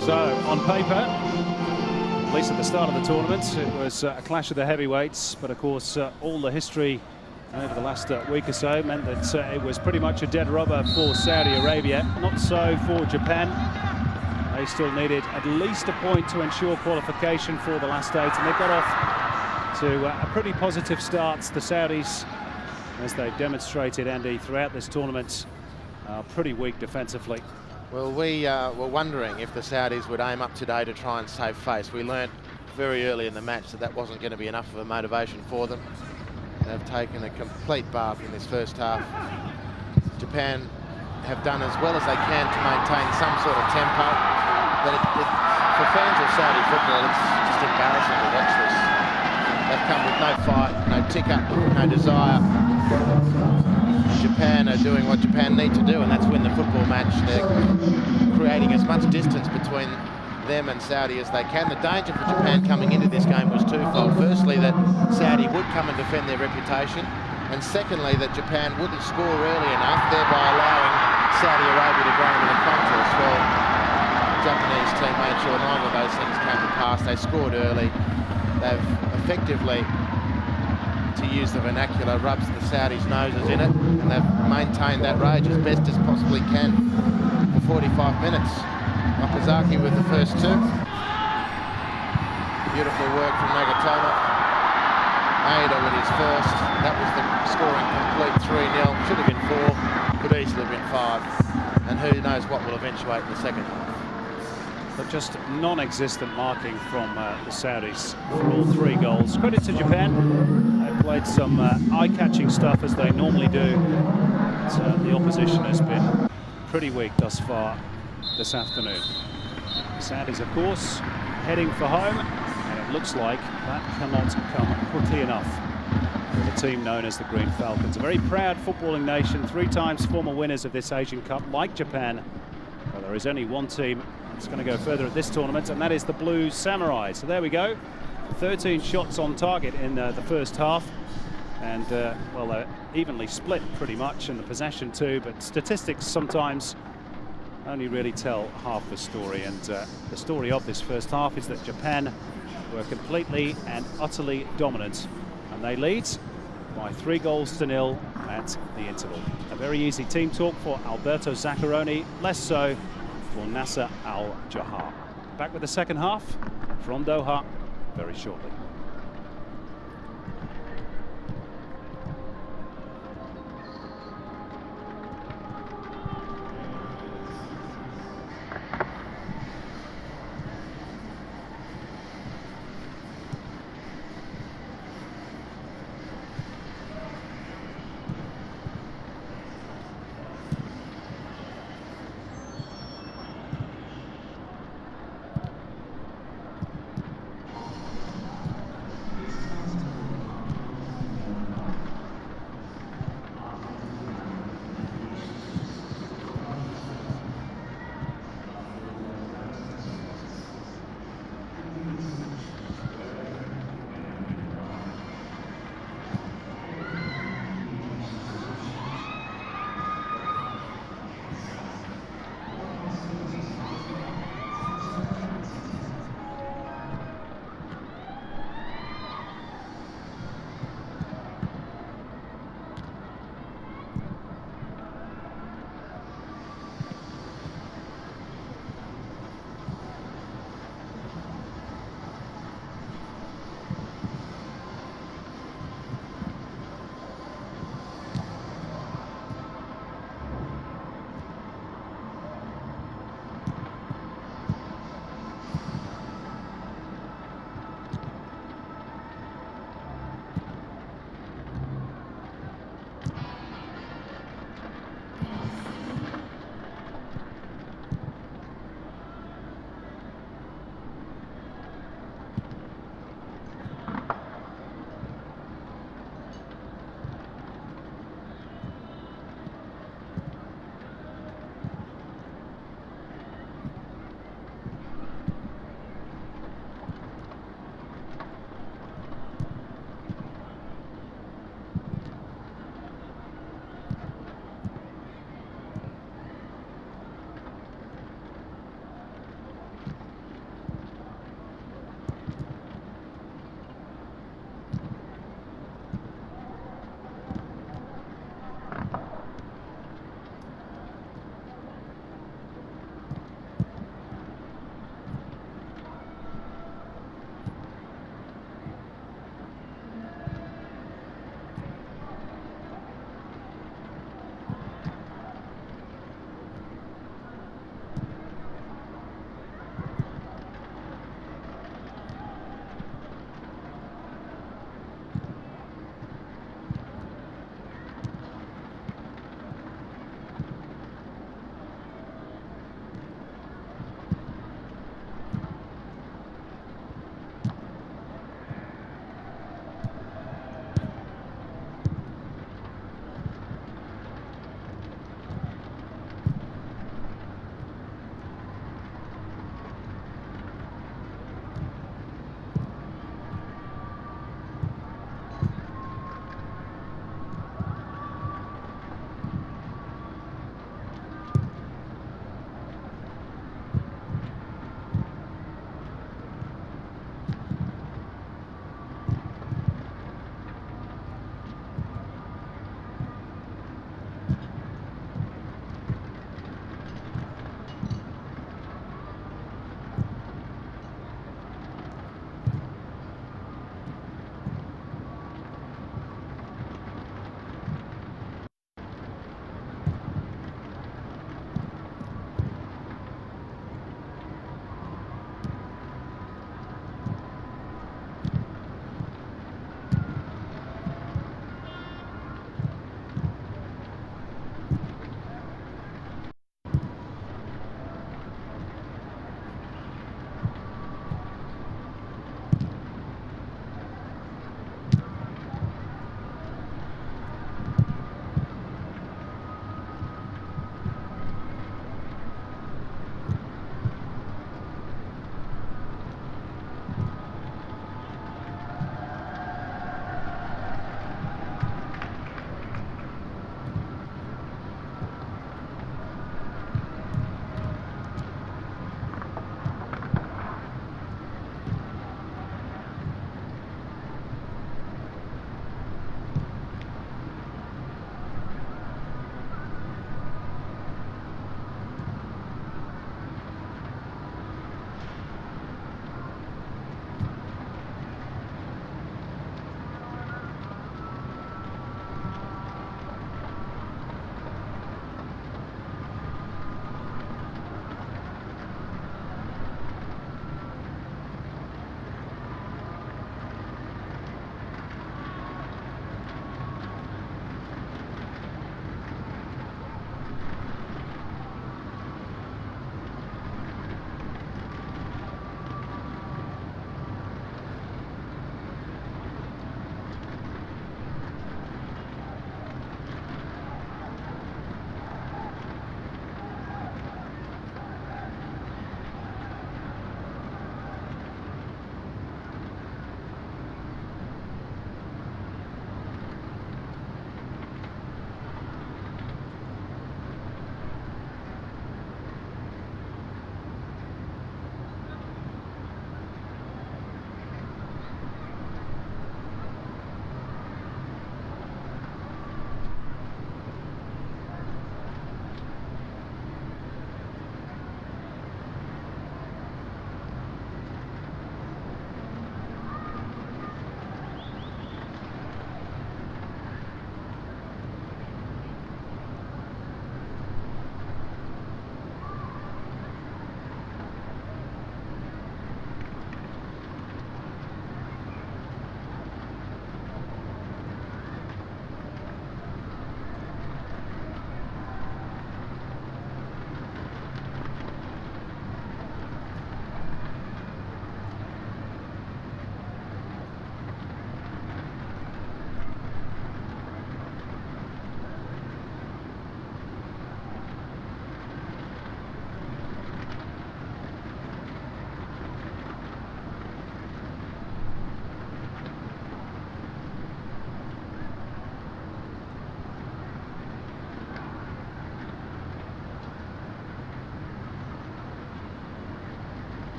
Speaker 1: So, on paper, at least at the start of the tournament, it was a clash of the heavyweights, but of course all the history over the last week or so meant that it was pretty much a dead rubber for Saudi Arabia. Not so for Japan. They still needed at least a point to ensure qualification for the last 8, and they got off to a pretty positive start. The Saudis, as they've demonstrated, Andy, throughout this tournament, are pretty weak defensively.
Speaker 3: Well, we were wondering if the Saudis would aim up today to try and save face. We learnt very early in the match that wasn't going to be enough of a motivation for them. They've taken a complete bath in this first half. Japan have done as well as they can to maintain some sort of tempo. But for fans of Saudi football, it's just embarrassing to watch this. They've come with no fight, no tick-up, no desire. Japan are doing what Japan need to do, and that's win the football match. They're creating as much distance between them and Saudi as they can. The danger for Japan coming into this game was twofold. Firstly, that Saudi would come and defend their reputation, and secondly, that Japan wouldn't score early enough, thereby allowing Saudi Arabia to grow into the contest. Well, the Japanese team made sure neither of those things came to pass. They scored early. They've effectively, to use the vernacular, rubs the Saudis' noses in it, and they've maintained that rage as best as possibly can for 45 minutes. Okazaki with the first 2. Beautiful work from Nagatomo. Aida with his first. That was the scoring complete 3-0. Should have been 4, could easily have been 5. And who knows what will eventuate in the second half.
Speaker 1: But just non-existent marking from the Saudis for all 3 goals. Credit to Japan. They played some eye-catching stuff as they normally do. But, the opposition has been pretty weak thus far this afternoon. Saudis, of course, heading for home, and it looks like that cannot come quickly enough for the team known as the Green Falcons. A very proud footballing nation, 3 times former winners of this Asian Cup, like Japan. Well, there is only one team that's going to go further at this tournament, and that is the Blue Samurai. So there we go, 13 shots on target in the first half, and well, they're evenly split pretty much, and the possession too, but statistics sometimes only really tell half the story, and the story of this first half is that Japan were completely and utterly dominant, and they lead by 3-0 at the interval. A very easy team talk for Alberto Zaccheroni, less so for Nasser Al-Jahar. Back with the second half from Doha very shortly.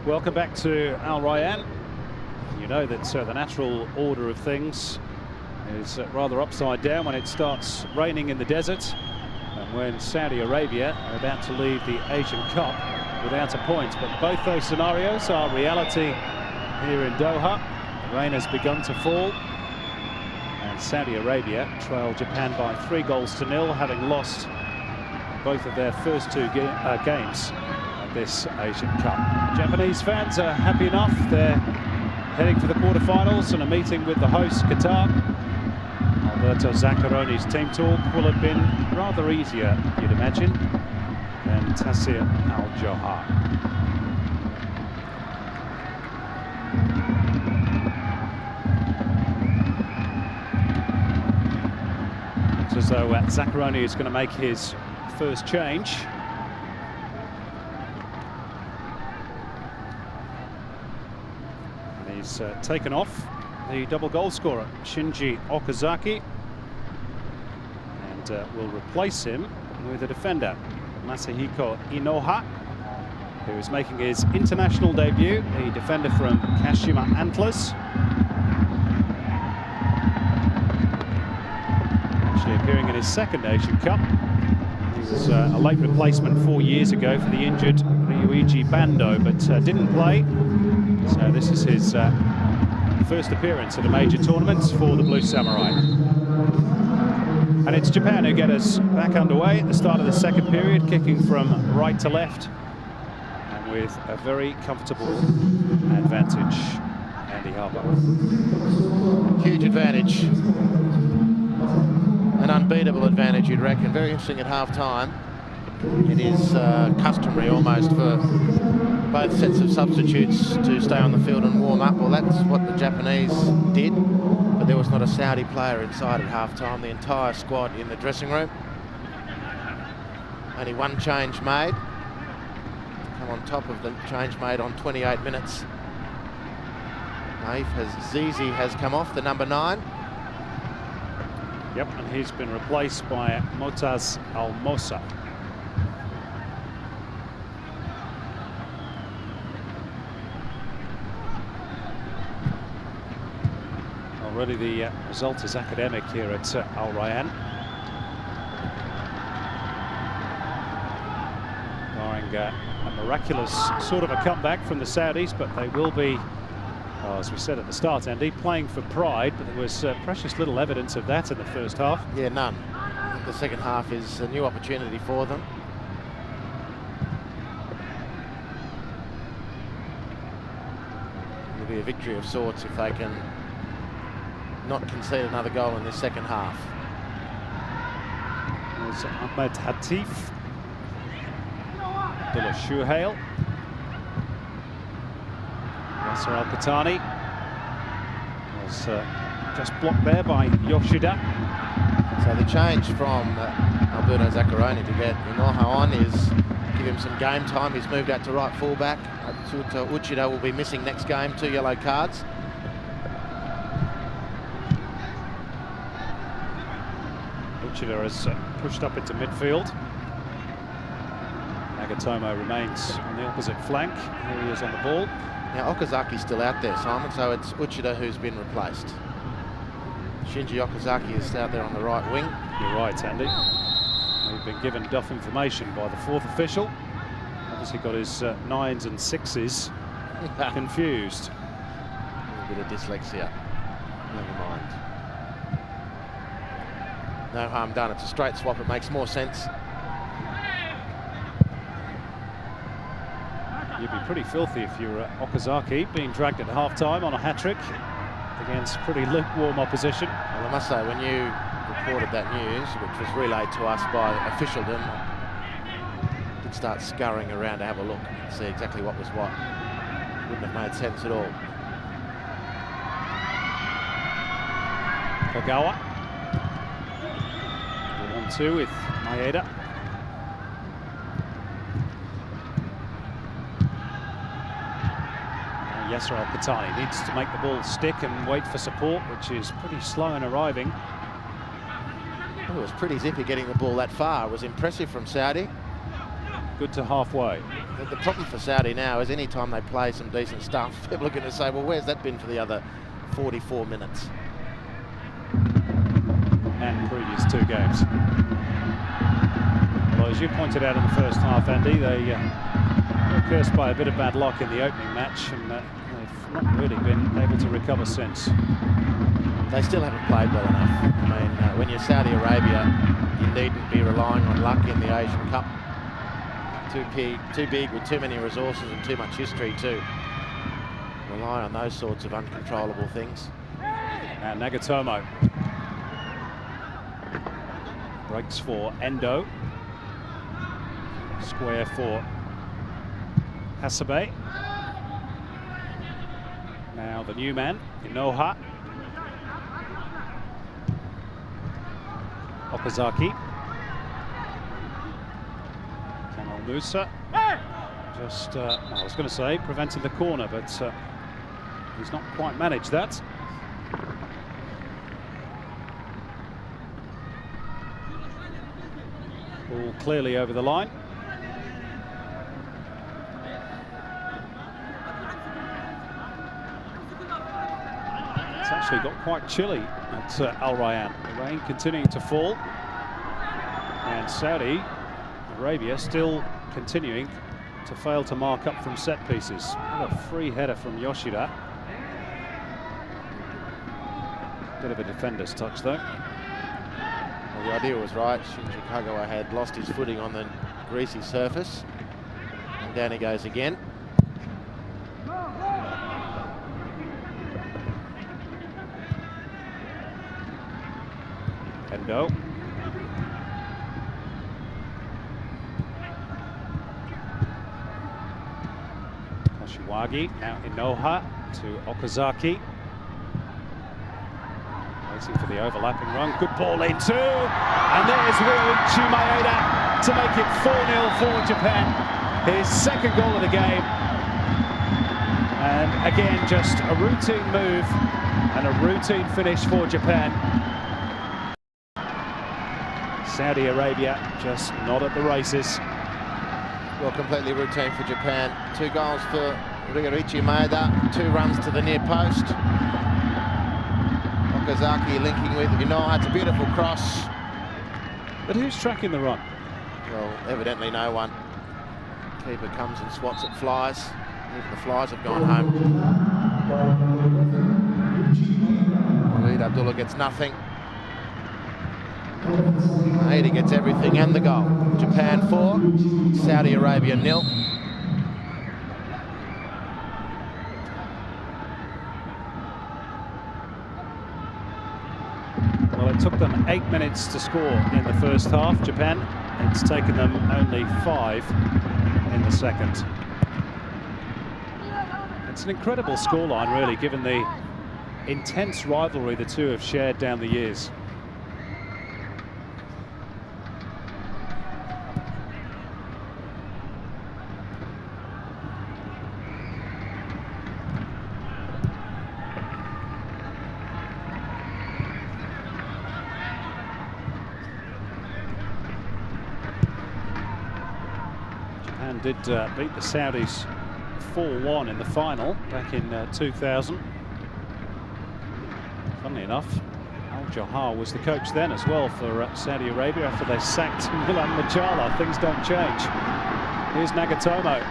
Speaker 1: Welcome back to Al Rayyan. You know that the natural order of things is rather upside down when it starts raining in the desert, and when Saudi Arabia are about to leave the Asian Cup without a point. But both those scenarios are reality here in Doha. The rain has begun to fall, and Saudi Arabia trail Japan by 3-0, having lost both of their first two games at this Asian Cup. Japanese fans are happy enough. They're heading for the quarterfinals and a meeting with the host, Qatar. Alberto Zaccaroni's team talk will have been rather easier, you'd imagine, than Tassir Al-Johar. It's as though Zaccaroni is going to make his first change. And he's taken off the double goal scorer, Shinji Okazaki, and will replace him with a defender, Masahiko Inoha, who is making his international debut, the defender from Kashima Antlers. Actually appearing in his second Asian Cup. He was a late replacement 4 years ago for the injured Ryuichi Bando, but didn't play. So this is his first appearance at a major tournament for the Blue Samurai. And it's Japan who get us back underway at the start of the second period, kicking from right to left, and with a very comfortable advantage. Andy Harper.
Speaker 3: Huge advantage. An unbeatable advantage, you'd reckon. Very interesting at half-time. It is customary almost for both sets of substitutes to stay on the field and warm up. Well, that's what the Japanese did, but there was not a Saudi player inside at half-time. The entire squad in the dressing room. Only one change made. Come on top of the change made on 28 minutes. Zizi has come off, the number 9.
Speaker 1: Yep, and he's been replaced by Motaz Al-Mosa. Already the result is academic here at Al Rayyan. Barring a miraculous sort of a comeback from the Saudis, but they will be, as we said at the start, Andy, playing for pride, but there was precious little evidence of that in the first half.
Speaker 3: Yeah, none. I think the second half is a new opportunity for them. It'll be a victory of sorts if they can not concede another goal in this second half.
Speaker 1: There's Ahmed Hatif, Abdullah Shuhail, Yasser Al-Qahtani was just blocked there by Yoshida.
Speaker 3: So the change from Alberto Zaccaroni to get Inoha on is give him some game time. He's moved out to right fullback. Uchida will be missing next game, 2 yellow cards.
Speaker 1: Uchida has pushed up into midfield. Nagatomo remains on the opposite flank. Here he is on the ball.
Speaker 3: Now Okazaki's still out there, Simon, so it's Uchida who's been replaced. Shinji Okazaki is out there on the right wing.
Speaker 1: You're right, Andy. We've been given duff information by the 4th official. Obviously got his 9s and 6s confused.
Speaker 3: A little bit of dyslexia. Never mind. No harm done. It's a straight swap. It makes more sense.
Speaker 1: You'd be pretty filthy if you were Okazaki, being dragged at half-time on a hat-trick against pretty lukewarm opposition.
Speaker 3: Well, I must say, when you reported that news, which was relayed to us by officialdom, I did start scurrying around to have a look and see exactly what was what. Wouldn't have made sense at all.
Speaker 1: Kagawa. 1-2 with Maeda. Yasser Al-Qahtani needs to make the ball stick and wait for support, which is pretty slow in arriving.
Speaker 3: It was pretty zippy getting the ball that far. It was impressive from Saudi.
Speaker 1: Good to halfway.
Speaker 3: The problem for Saudi now is any time they play some decent stuff, people are going to say, well, where's that been for the other 44 minutes?
Speaker 1: And previous 2 games. Well, as you pointed out in the first half, Andy, they were cursed by a bit of bad luck in the opening match, and they've not really been able to recover since.
Speaker 3: They still haven't played well enough. I mean, when you're Saudi Arabia, you needn't be relying on luck in the Asian Cup. Too big with too many resources and too much history to rely on those sorts of uncontrollable things.
Speaker 1: And Nagatomo breaks for Endo. Square for Hasabe. Now the new man, Inoha. Okazaki. Musa just, I was going to say, prevented the corner, but he's not quite managed that. Ball clearly over the line. It's actually got quite chilly at Al Rayyan. The rain continuing to fall, and Saudi Arabia still continuing to fail to mark up from set pieces. What a free header from Yoshida. Bit of a defender's touch though.
Speaker 3: Well, the idea was right. Shinji Kagawa had lost his footing on the greasy surface. And down he goes again.
Speaker 1: Endo. Now Inoha to Okazaki. Waiting for the overlapping run. Good ball in too. And there's Ryuichi Maeda to make it 4-0 for Japan. His second goal of the game. And again, just a routine move and a routine finish for Japan. Saudi Arabia just not at the races.
Speaker 3: Well, completely routine for Japan. 2 goals for Ryuichi Maeda, 2 runs to the near post. Okazaki linking with Inoha. It's a beautiful cross.
Speaker 1: But who's tracking the run?
Speaker 3: Well, evidently no one. Keeper comes and swats at flies. Even the flies have gone home. Walid Abdullah gets nothing. Maeda gets everything and the goal. Japan 4, Saudi Arabia 0.
Speaker 1: Well, it took them 8 minutes to score in the first half, Japan. It's taken them only 5 in the second. It's an incredible scoreline, really, given the intense rivalry the two have shared down the years. Did beat the Saudis 4-1 in the final back in 2000. Funnily enough, Al-Jahar was the coach then as well for Saudi Arabia after they sacked Milan Majala. Things don't change. Here's Nagatomo.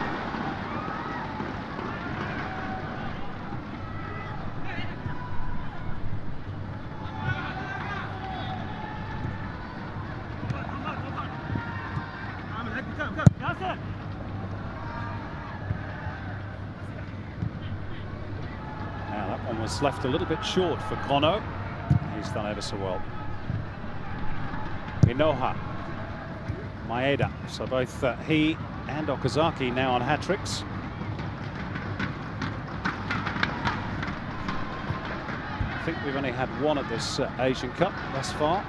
Speaker 1: Was left a little bit short for Kono. He's done ever so well. Inoha, Maeda, so both he and Okazaki now on hat-tricks. I think we've only had one at this Asian Cup thus far,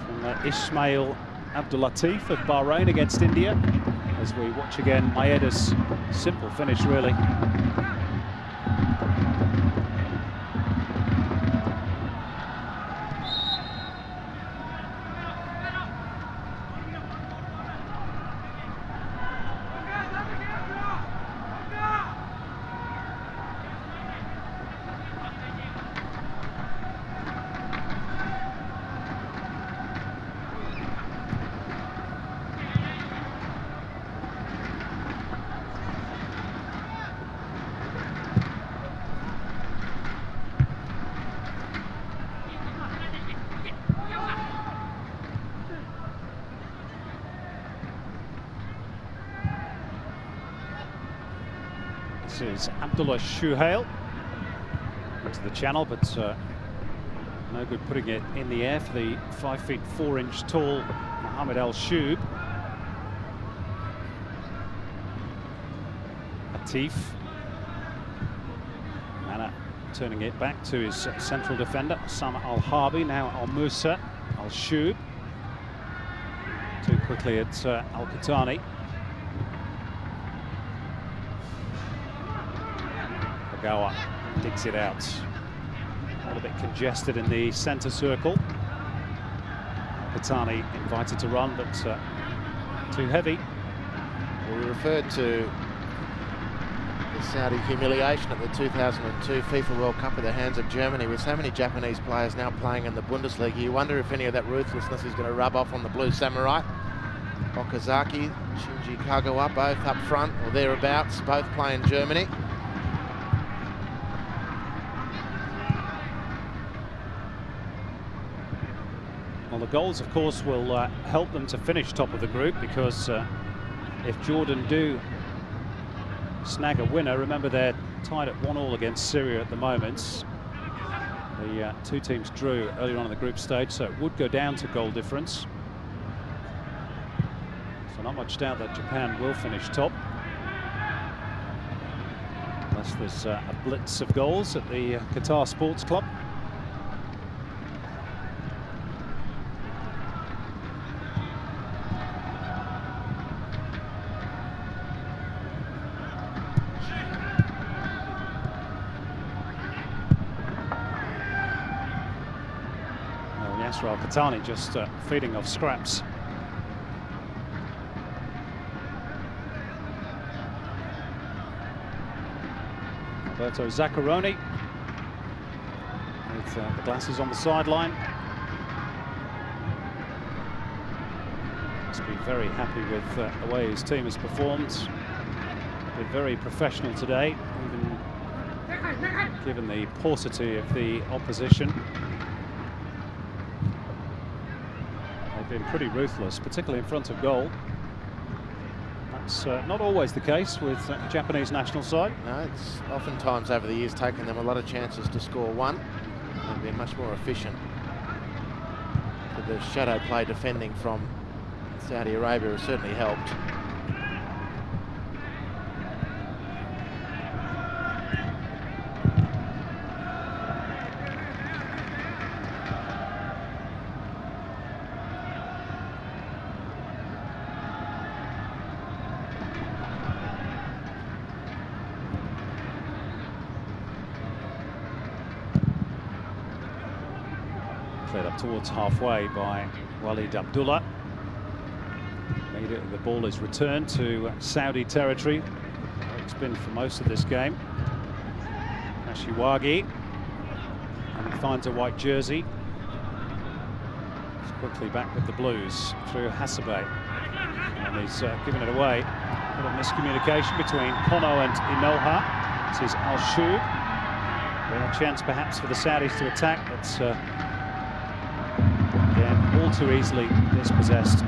Speaker 1: from Ismail Abdulatif of Bahrain against India, as we watch again Maeda's simple finish, really. is Abdullah Shuhail into the channel, but no good putting it in the air for the 5 feet 4 inch tall Mohammed Al Shub. Atif. Mana turning it back to his central defender, Osama Al Harbi, now Al Musa, Al Shub. Too quickly at Al Qahtani. Bagawa digs it out. A little bit congested in the centre circle. Qahtani invited to run, but too heavy.
Speaker 3: Well, we referred to the Saudi humiliation at the 2002 FIFA World Cup at the hands of Germany, with so many Japanese players now playing in the Bundesliga. You wonder if any of that ruthlessness is going to rub off on the Blue Samurai. Okazaki, Shinji Kagawa, both up front or thereabouts, both playing Germany.
Speaker 1: Well, the goals, of course, will help them to finish top of the group, because if Jordan do snag a winner, remember they're tied at 1-1 against Syria at the moment. The two teams drew earlier on in the group stage, so it would go down to goal difference. So not much doubt that Japan will finish top, unless there's a blitz of goals at the Qatar Sports Club. Al Qahtani just feeding off scraps. Alberto Zaccaroni with the glasses on the sideline. Must be very happy with the way his team has performed. Been very professional today, even given the paucity of the opposition. Been pretty ruthless, particularly in front of goal. That's not always the case with the Japanese national side.
Speaker 3: No, it's oftentimes over the years taken them a lot of chances to score one. They've been much more efficient. But the shadow play defending from Saudi Arabia has certainly helped.
Speaker 1: Played up towards halfway by Walid Abdullah. Immediately the ball is returned to Saudi territory, where it's been for most of this game. Ashiwagi, and he finds a white jersey. He's quickly back with the Blues through Hasabe, and he's given it away. A little miscommunication between Kono and Inoha. This is Al Shub. A chance perhaps for the Saudis to attack, but again, all too easily dispossessed.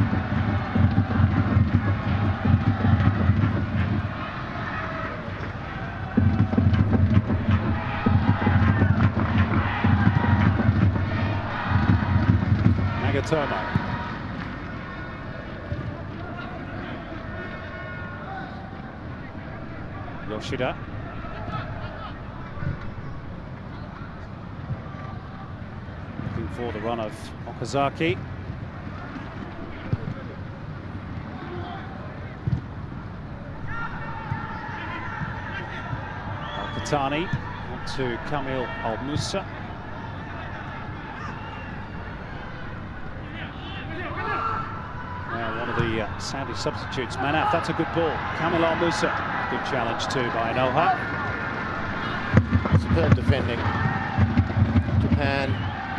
Speaker 1: Nagatomo. Yoshida. For the run of Okazaki. Al Qahtani to Kamil Al Musa. Now one of the Saudi substitutes, Manaf, that's a good ball. Kamil Al Musa, good challenge too by Inoha.
Speaker 3: Superb defending. Japan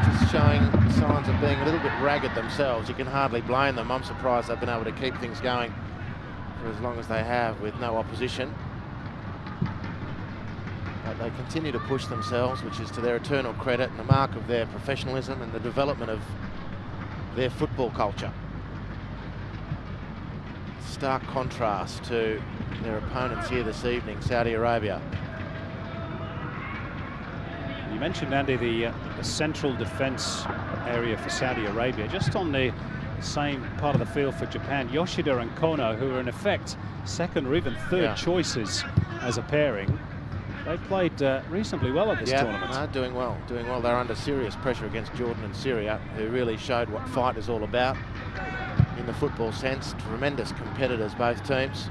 Speaker 3: just showing signs of being a little bit ragged themselves. You can hardly blame them. I'm surprised they've been able to keep things going for as long as they have with no opposition. But they continue to push themselves, which is to their eternal credit and the mark of their professionalism and the development of their football culture. stark contrast to their opponents here this evening, Saudi Arabia.
Speaker 1: You mentioned, Andy, the central defence area for Saudi Arabia. Just on the same part of the field for Japan, Yoshida and Kono, who are in effect second or even third choices as a pairing, they played reasonably well at this tournament.
Speaker 3: Doing well, doing well. They're under serious pressure against Jordan and Syria, who really showed what fight is all about in the football sense. Tremendous competitors, both teams.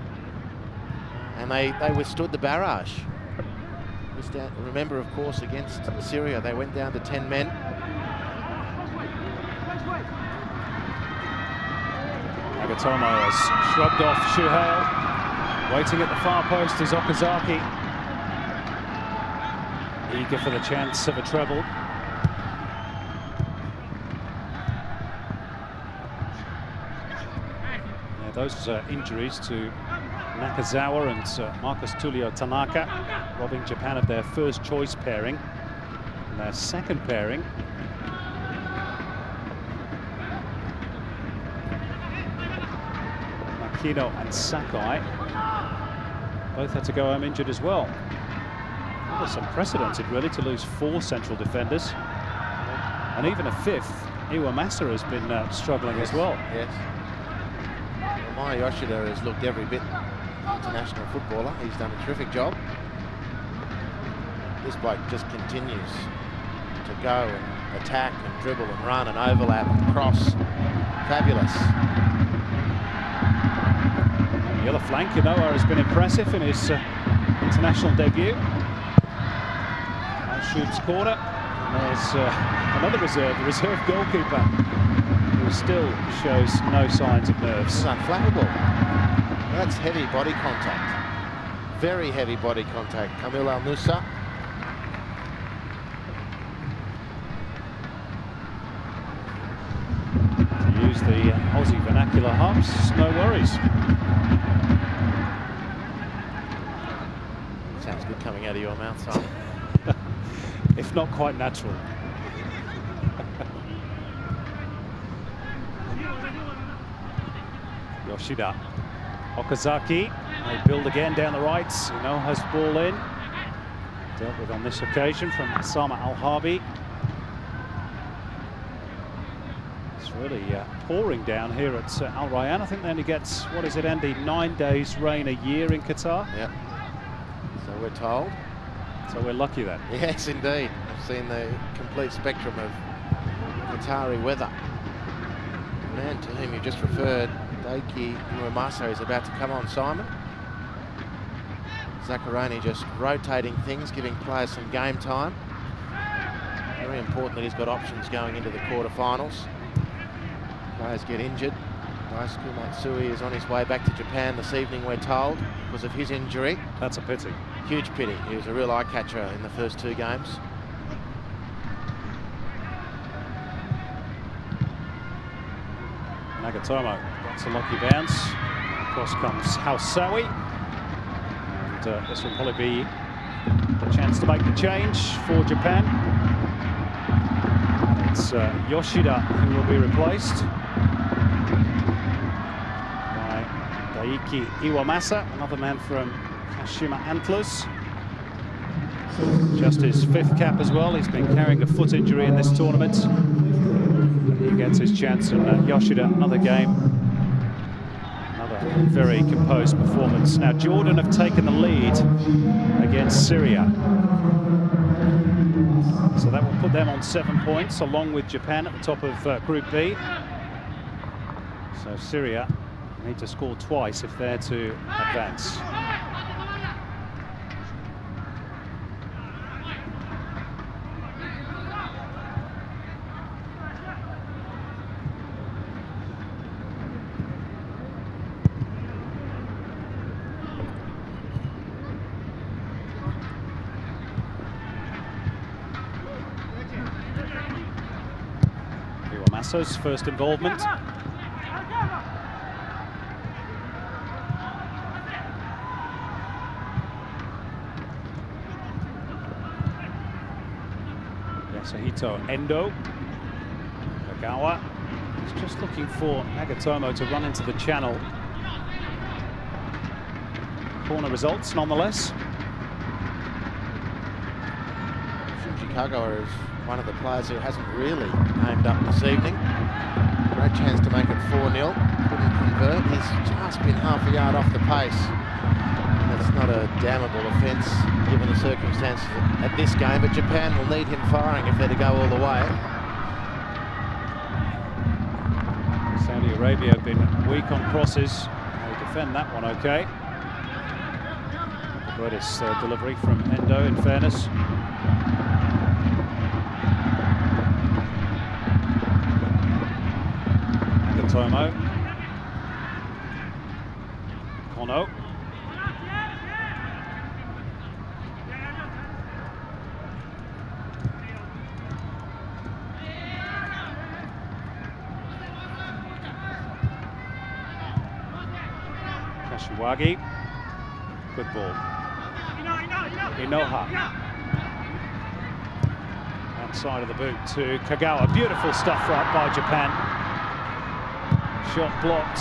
Speaker 3: And they withstood the barrage. Remember, of course, against Syria, they went down to 10 men.
Speaker 1: Nagatomo has shrugged off Shuhail. Waiting at the far post is Okazaki. Eager for the chance of a treble. Yeah, those injuries to Nakazawa and Marcus Tulio Tanaka, robbing Japan of their first choice pairing. And their second pairing, Makino and Sakai, both had to go home injured as well. It's unprecedented, really, to lose 4 central defenders. And even a 5th, Iwamasa has been struggling as well.
Speaker 3: Yes. Well, Maya Yoshida has looked every bit international footballer. He's done a terrific job. This bloke just continues to go and attack and dribble and run and overlap and cross. Fabulous.
Speaker 1: On the other flank, Inoa has been impressive in his international debut. Shoots corner. And there's another reserve, the reserve goalkeeper, who still shows no signs of nerves.
Speaker 3: This is unflappable. That's heavy body contact. Very heavy body contact. Kamil Al-Nusa.
Speaker 1: To use the Aussie vernacular hops, no worries.
Speaker 3: Sounds good coming out of your mouth, Simon.
Speaker 1: If not quite natural. Yoshida. Okazaki. They build again down the right. Inoha's ball in. Dealt with on this occasion from Osama Al-Harbi. It's really pouring down here at Al Rayyan. I think they only get, what is it, Andy, 9 days rain a year in Qatar?
Speaker 3: Yep. So we're told.
Speaker 1: So we're lucky then.
Speaker 3: Yes, indeed. I've seen the complete spectrum of Qatari weather. The man to whom you just referred, Daiki Iwamasa, is about to come on, Simon. Zaccaroni just rotating things, giving players some game time. Very important that he's got options going into the quarterfinals. Players get injured. Daisuke Matsui is on his way back to Japan this evening, we're told, because of his injury.
Speaker 1: That's a pity.
Speaker 3: Huge pity. He was a real eye-catcher in the first 2 games.
Speaker 1: Nagatomo gets a lucky bounce. Across comes Hausawi. And this will probably be the chance to make the change for Japan. It's Yoshida who will be replaced by Daiki Iwamasa, another man from Kashima Antlers. Just his 5th cap as well. He's been carrying a foot injury in this tournament. He gets his chance, and Yoshida, another game. Another very composed performance. Now Jordan have taken the lead against Syria. So that will put them on 7 points, along with Japan at the top of Group B. So Syria need to score twice if they're to advance. Iwamasa's first involvement. Yasuhito Endo. Nagawa is just looking for Nagatomo to run into the channel corner results nonetheless.
Speaker 3: Chicago is one of the players who hasn't really aimed up this evening. Great chance to make it 4-0. Couldn't convert. He's just been half a yard off the pace. And that's not a damnable offence given the circumstances at this game, but Japan will need him firing if they're to go all the way.
Speaker 1: Saudi Arabia have been weak on crosses. They defend that one okay. Greatest delivery from Endo, in fairness. Tomo. Kono. Kashiwagi. Good ball. Inoha. Outside of the boot to Kagawa. Beautiful stuff right by Japan. Shot blocked.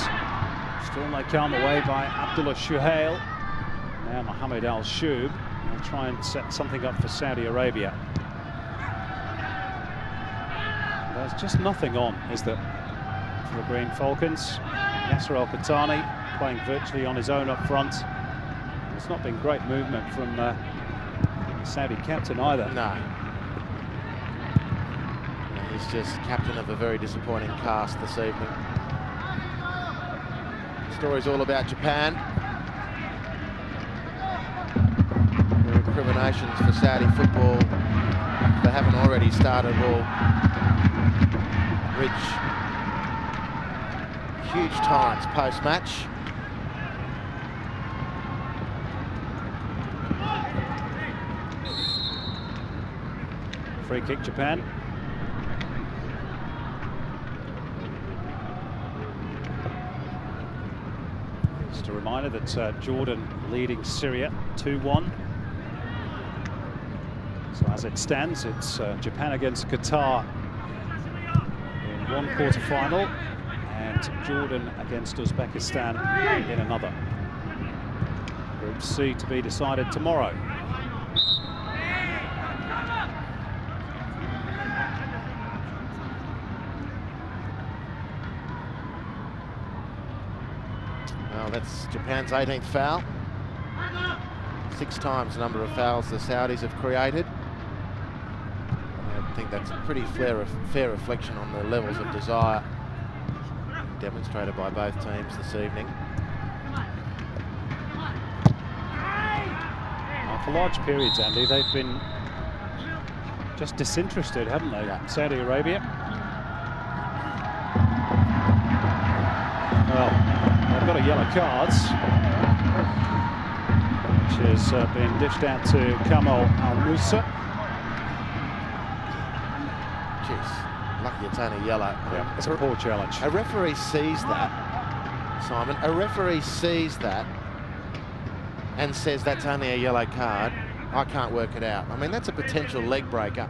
Speaker 1: Still they come away by Abdullah Shuhail. Now Mohammed Al Shub will try and set something up for Saudi Arabia. There's just nothing on, is there, for the Green Falcons? Yasser Al-Qahtani playing virtually on his own up front. It's not been great movement from the Saudi captain either.
Speaker 3: No. He's just captain of a very disappointing cast this evening. Story's all about Japan. The recriminations for Saudi football, if they haven't already started, will reach huge times post-match.
Speaker 1: Free kick, Japan. Just a reminder that Jordan leading Syria 2-1. So as it stands, it's Japan against Qatar in one quarter-final and Jordan against Uzbekistan in another. Group C to be decided tomorrow.
Speaker 3: Well, that's Japan's 18th foul. 6 times the number of fouls the Saudis have created. I think that's a pretty fair reflection on the levels of desire demonstrated by both teams this evening.
Speaker 1: Well, for large periods, Andy, they've been just disinterested, haven't they?
Speaker 3: Yeah.
Speaker 1: Saudi Arabia. Well, they've got a yellow cards, which has been dished out to Kamal Al-Musa.
Speaker 3: Jeez, lucky it's only yellow.
Speaker 1: Yeah, it's a poor challenge.
Speaker 3: A referee sees that, Simon. A referee sees that and says that's only a yellow card. I can't work it out. I mean, that's a potential leg breaker.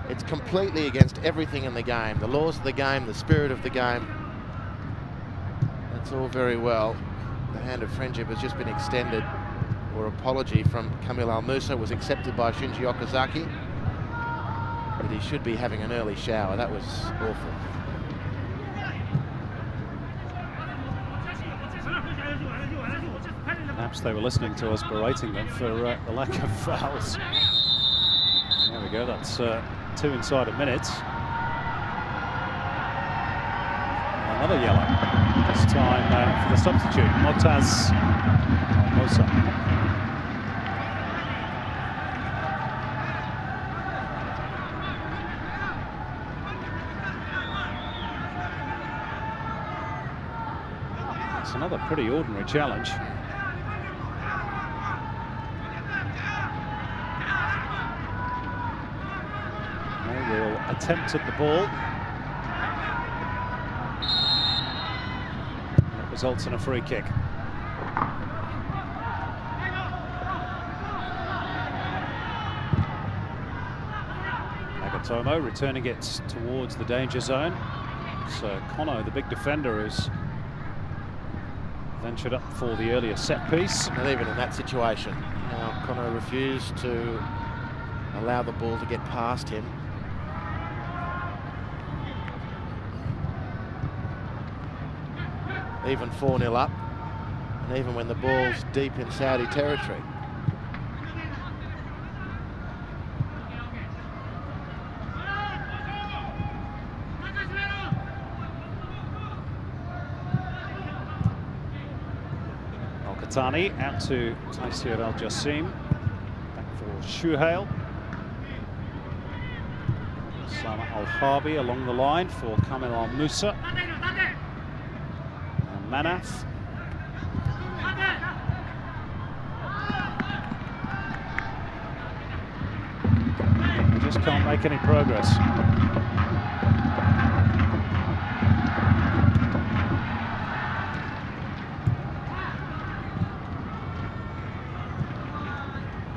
Speaker 3: It's completely against everything in the game, the laws of the game, the spirit of the game. That's all very well. The hand of friendship has just been extended, or apology from Kamil Al-Musa was accepted by Shinji Okazaki. But he should be having an early shower. That was awful.
Speaker 1: Perhaps they were listening to us berating them for the lack of fouls. There we go, that's 2 inside a minute. Another yellow, this time for the substitute, Motaz Musa. It's another pretty ordinary challenge. They'll attempt at the ball. And it results in a free kick. Nagatomo returning it towards the danger zone. So Kono, the big defender, who's ventured up for the earlier set piece.
Speaker 3: And even in that situation, now Connor refused to allow the ball to get past him. Even 4-0 up, and even when the ball's deep in Saudi territory.
Speaker 1: Al-Qahtani out to Taysir Al-Jassim. Back for Shuhail. Sama Al-Harbi along the line for Kamil Al-Musa. And Manaf. They just can't make any progress.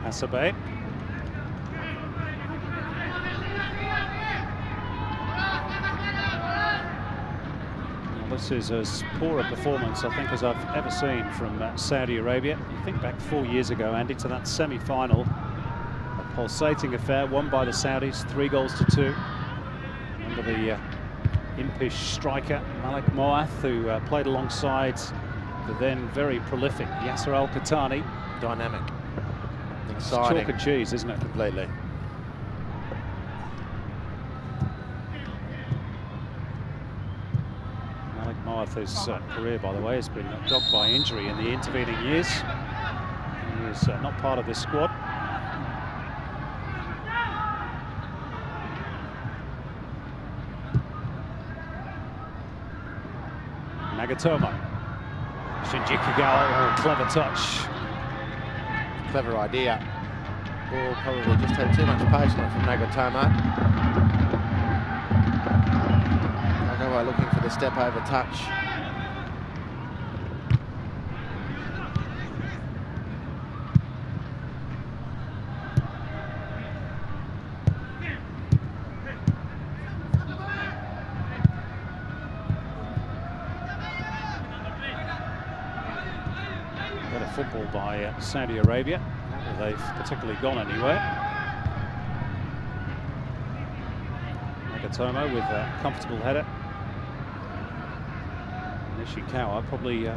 Speaker 1: Hassabe. Well, this is as poor a performance, I think, as I've ever seen from Saudi Arabia. You think back 4 years ago, Andy, to that semi-final. A pulsating affair, won by the Saudis, 3-2. Under the impish striker, Malik Moath, who played alongside the then very prolific Yasser Al-Qahtani.
Speaker 3: Dynamic.
Speaker 1: It's chalk and cheese, isn't it?
Speaker 3: Completely.
Speaker 1: Malik Moath's career, by the way, has been dogged by injury in the intervening years. He is not part of this squad. Nagatomo. Shinji Kagawa, clever touch.
Speaker 3: Clever idea. Ball probably just had too much pace on it from Nagatomo. Kagawa looking for the step over touch.
Speaker 1: Better football by Saudi Arabia. They've particularly gone anywhere. Nagatomo with a comfortable header. Nishikawa probably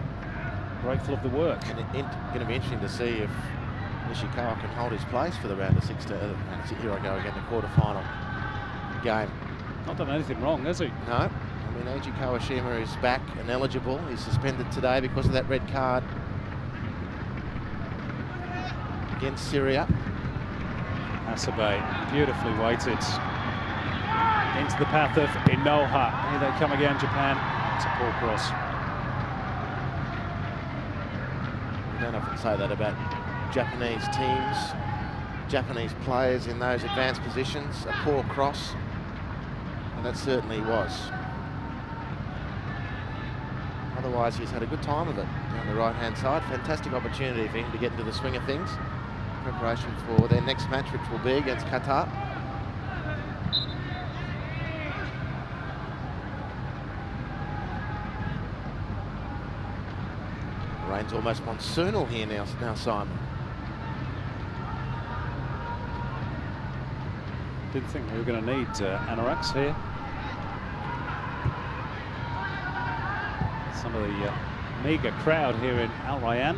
Speaker 1: grateful of the work.
Speaker 3: And it's going to be interesting to see if Nishikawa can hold his place for the round of 16. Here I go again, the quarter-final game.
Speaker 1: Not done anything wrong, has he?
Speaker 3: No. I mean, Eiji Kawashima is back and eligible. He's suspended today because of that red card against Syria.
Speaker 1: Hassabe beautifully weighted into the path of Inoha. Here they come again, Japan. It's a poor cross.
Speaker 3: You don't often say that about Japanese teams, Japanese players in those advanced positions. A poor cross, and that certainly was. Otherwise, he's had a good time of it down the right-hand side. Fantastic opportunity for him to get into the swing of things. Preparation for their next match, which will be against Qatar. Rain's almost monsoonal here now, Simon.
Speaker 1: Didn't think we were going to need anoraks here. Some of the meagre crowd here in Al Rayyan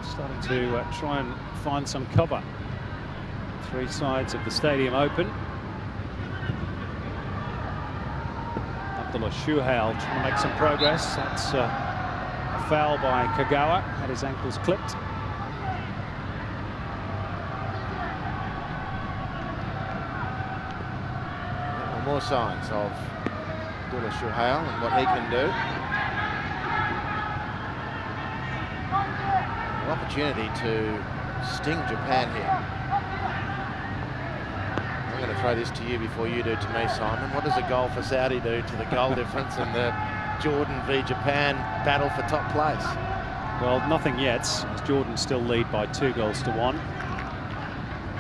Speaker 1: starting to try and find some cover. Three sides of the stadium open. Abdullah Shuhail trying to make some progress. That's a foul by Kagawa, had his ankles clipped.
Speaker 3: More signs of Abdullah Shuhail and what he can do. An opportunity to sting Japan here. I'm going to throw this to you before you do to me, Simon. What does a goal for Saudi do to the goal difference in the Jordan v Japan battle for top place?
Speaker 1: Well, nothing yet, as Jordan still lead by 2-1.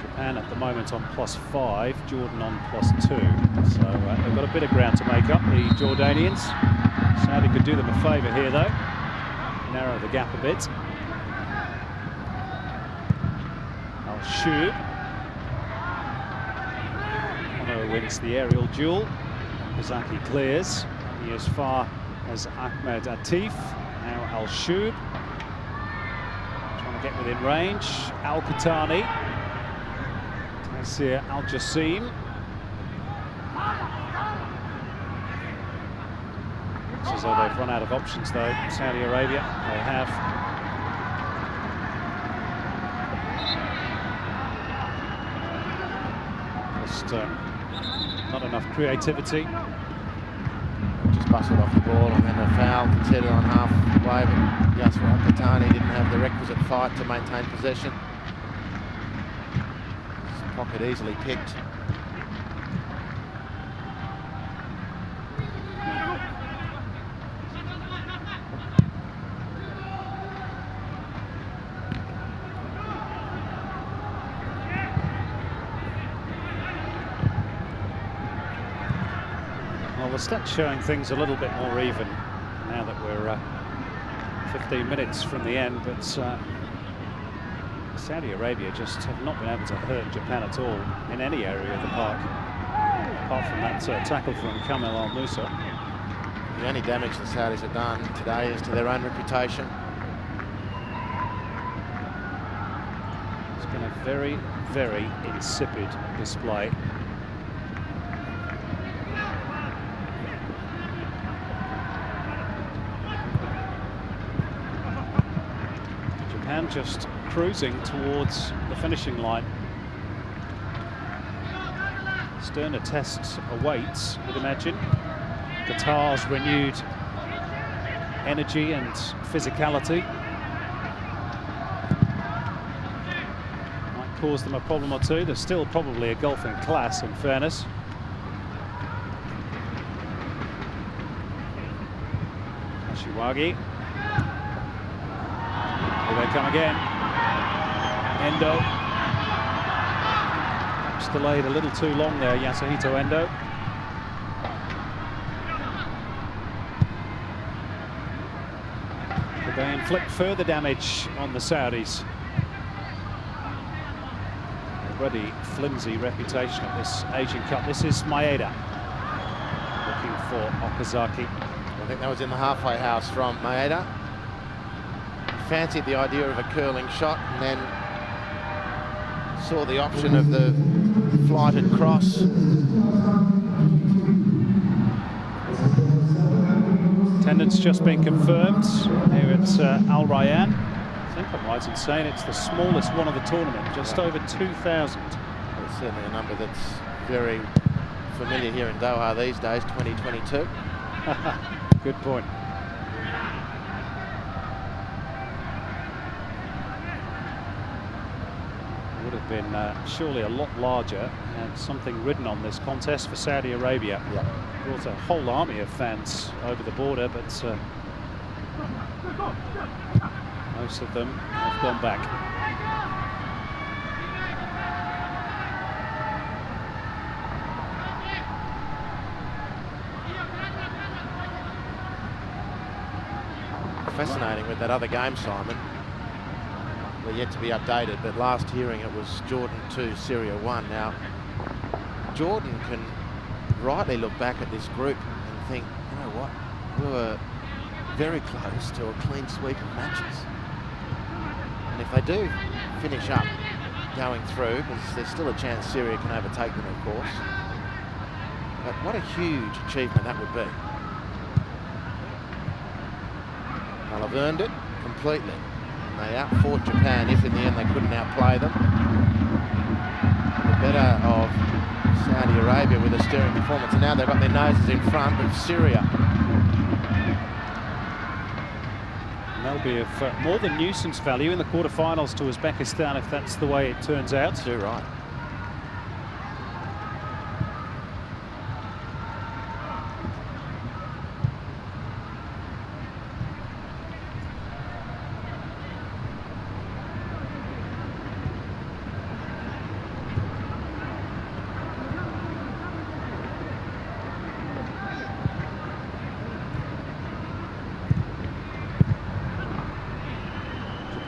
Speaker 1: Japan at the moment on +5, Jordan on +2. So they've got a bit of ground to make up, the Jordanians. Saudi could do them a favour here, though. narrow the gap a bit. Al-Shub. Ono wins the aerial duel. Okazaki clears. He as far as Ahmed Atif. Now Al-Shub. Trying to get within range. Al-Qatani. Taysir Al-Jassim. Looks as though they've run out of options though, Saudi Arabia. They have. Just not enough creativity.
Speaker 3: Just bustled off the ball and then a foul conceded on halfway, but Yasser Al-Qatani didn't have the requisite fight to maintain possession. His pocket easily picked.
Speaker 1: Well, the stats showing things a little bit more even now that we're 15 minutes from the end, but Saudi Arabia just have not been able to hurt Japan at all in any area of the park, apart from that tackle from Kamel Al-Musa.
Speaker 3: The only damage the Saudis have done today is to their own reputation.
Speaker 1: It's been a very, very insipid display. Japan just cruising towards the finishing line. Sterner test awaits, you'd imagine. Qatar's renewed energy and physicality might cause them a problem or two. There's still probably a gulf in class, in fairness. Kashiwagi. Here they come again. Endo. Perhaps delayed a little too long there, Yasuhito Endo. Could they inflict further damage on the Saudis? Already flimsy reputation of this Asian Cup. This is Maeda looking for Okazaki.
Speaker 3: I think that was in the halfway house from Maeda. Fancied the idea of a curling shot and then saw the option of the flighted cross.
Speaker 1: Attendance just been confirmed here at Al Rayyan. I think I'm right in saying it's the smallest one of the tournament, just over 2,000.
Speaker 3: It's certainly a number that's very familiar here in Doha these days, 2022.
Speaker 1: Good point. Would have been surely a lot larger and something written on this contest for Saudi Arabia.
Speaker 3: Yeah.
Speaker 1: Brought a whole army of fans over the border, but most of them have gone back.
Speaker 3: Fascinating with that other game, Simon. They're yet to be updated, but last hearing it was Jordan 2, Syria 1. Now, Jordan can rightly look back at this group and think, you know what, we were very close to a clean sweep of matches. And if they do finish up going through, because there's still a chance Syria can overtake them, of course, but what a huge achievement that would be. They'll have earned it completely. They outfought Japan if in the end they couldn't outplay them. The better of Saudi Arabia with a stirring performance, and now they've got their noses in front of Syria.
Speaker 1: And they'll be of more than nuisance value in the quarterfinals to Uzbekistan if that's the way it turns out.
Speaker 3: Too right.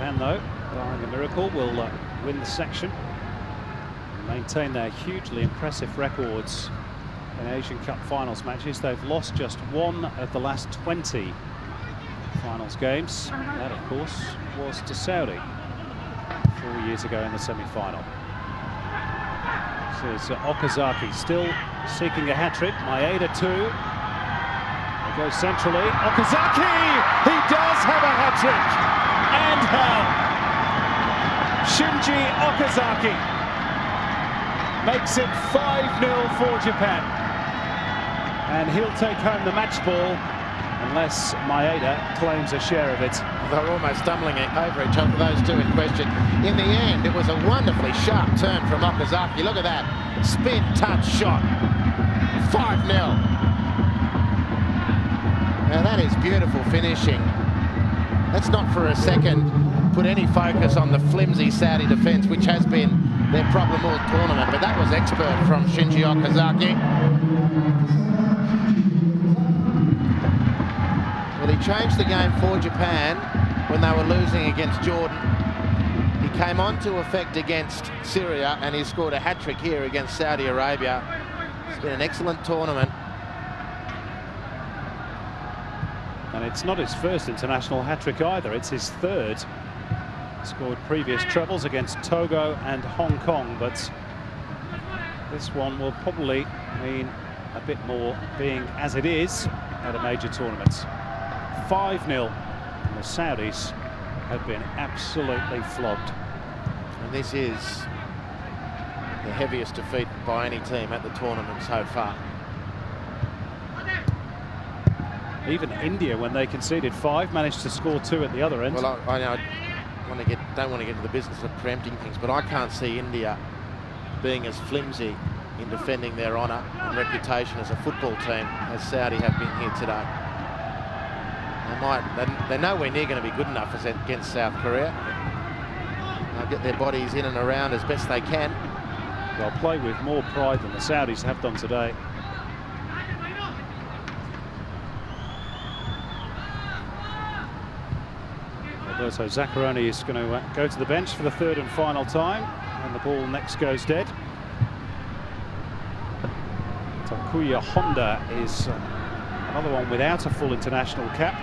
Speaker 1: Japan, though, barring a miracle, will win the section and maintain their hugely impressive records in Asian Cup finals matches. They've lost just one of the last 20 finals games. That, of course, was to Saudi 4 years ago in the semi-final. This is Okazaki still seeking a hat-trick. Maeda too. They go centrally. Okazaki! He does have a hat-trick! And how? Shinji Okazaki makes it 5-0 for Japan. And he'll take home the match ball unless Maeda claims a share of it.
Speaker 3: They're almost stumbling over each other, those two in question. In the end, it was a wonderfully sharp turn from Okazaki. Look at that. Spin, touch, shot. 5-0. Now that is beautiful finishing. Let's not for a second put any focus on the flimsy Saudi defence, which has been their problem all tournament, but that was expert from Shinji Okazaki. Well, he changed the game for Japan when they were losing against Jordan. He came on to effect against Syria, and he scored a hat-trick here against Saudi Arabia. It's been an excellent tournament.
Speaker 1: And it's not his first international hat-trick either, it's his third. Scored previous trebles against Togo and Hong Kong, but this one will probably mean a bit more being as it is at a major tournament. 5-0, and the Saudis have been absolutely flogged.
Speaker 3: And this is the heaviest defeat by any team at the tournament so far.
Speaker 1: Even India, when they conceded 5, managed to score 2 at the other end.
Speaker 3: Well, I don't want to get into the business of preempting things, but I can't see India being as flimsy in defending their honour and reputation as a football team as Saudi have been here today. They're nowhere near going to be good enough against South Korea. They'll get their bodies in and around as best they can.
Speaker 1: They'll play with more pride than the Saudis have done today. Alberto Zaccheroni is going to go to the bench for the third and final time, and the ball next goes dead. Takuya Honda is another one without a full international cap.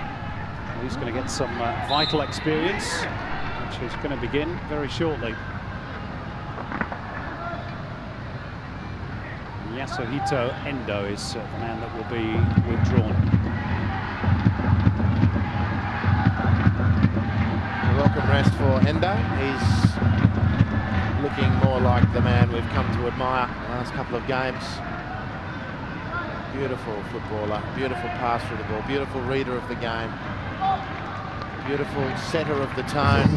Speaker 1: He's going to get some vital experience, which is going to begin very shortly. Yasuhito Endo is the man that will be withdrawn.
Speaker 3: Welcome rest for Endo. He's looking more like the man we've come to admire the last couple of games. Beautiful footballer, beautiful pass through the ball, beautiful reader of the game, beautiful setter of the tone.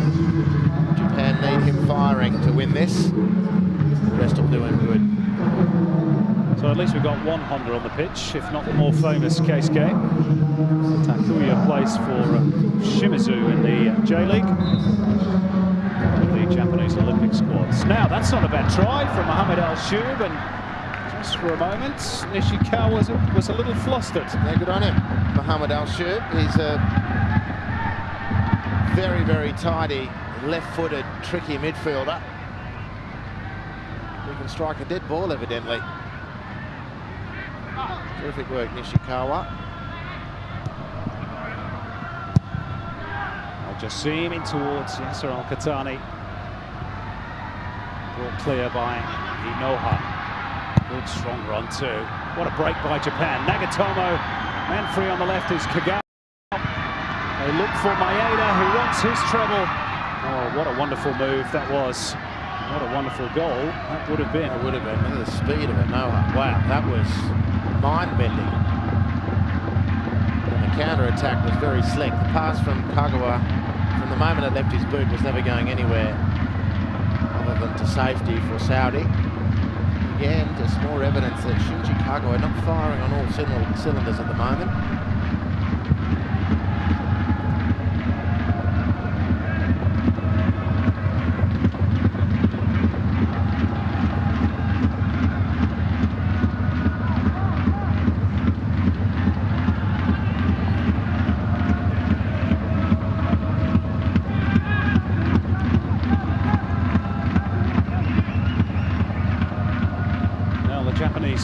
Speaker 3: Japan need him firing to win this. The rest will do him good.
Speaker 1: So at least we've got one Honda on the pitch, if not the more famous Keisuke. Takuya plays for Shimizu in the J-League, the Japanese Olympic squads. Now, that's not a bad try from Mohamed Al-Shoub, and just for a moment, Nishikawa was a little flustered.
Speaker 3: Yeah, good on him. Mohamed Al-Shoub, he's a very, very tidy, left-footed, tricky midfielder. He can strike a dead ball, evidently. Terrific work, Nishikawa.
Speaker 1: Al-Jassim in towards Yasser Al-Khattani. Brought clear by Inoha. Good strong run too. What a break by Japan. Nagatomo, man free on the left is Kagawa. They look for Maeda, who wants his treble. Oh, what a wonderful move that was. What a wonderful goal that would have been.
Speaker 3: It would have been. Look at the speed of it, Noah. Wow, that was mind-bending. And the counter-attack was very slick. The pass from Kagawa, from the moment it left his boot, was never going anywhere other than to safety for Saudi. Again, just more evidence that Shinji Kagawa not firing on all cylinders at the moment.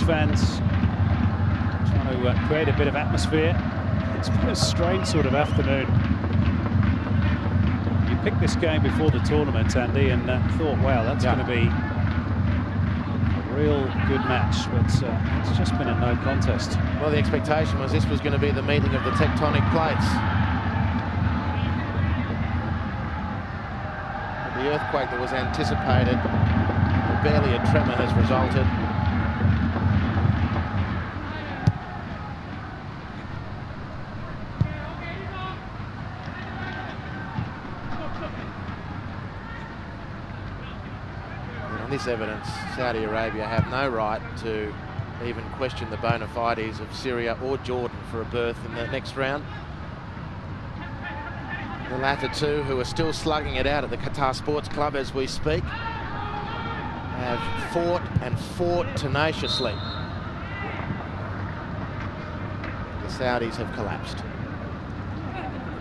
Speaker 1: fans trying to create a bit of atmosphere. It's been a strange sort of afternoon. You picked this game before the tournament, Andy, and thought, wow, that's going to be a real good match, but it's just been a no contest.
Speaker 3: Well, the expectation was this was going to be the meeting of the tectonic plates. But the earthquake that was anticipated, barely a tremor has resulted. On this evidence, Saudi Arabia have no right to even question the bona fides of Syria or Jordan for a berth in the next round. The latter two, who are still slugging it out at the Qatar Sports Club as we speak, have fought and fought tenaciously. The Saudis have collapsed.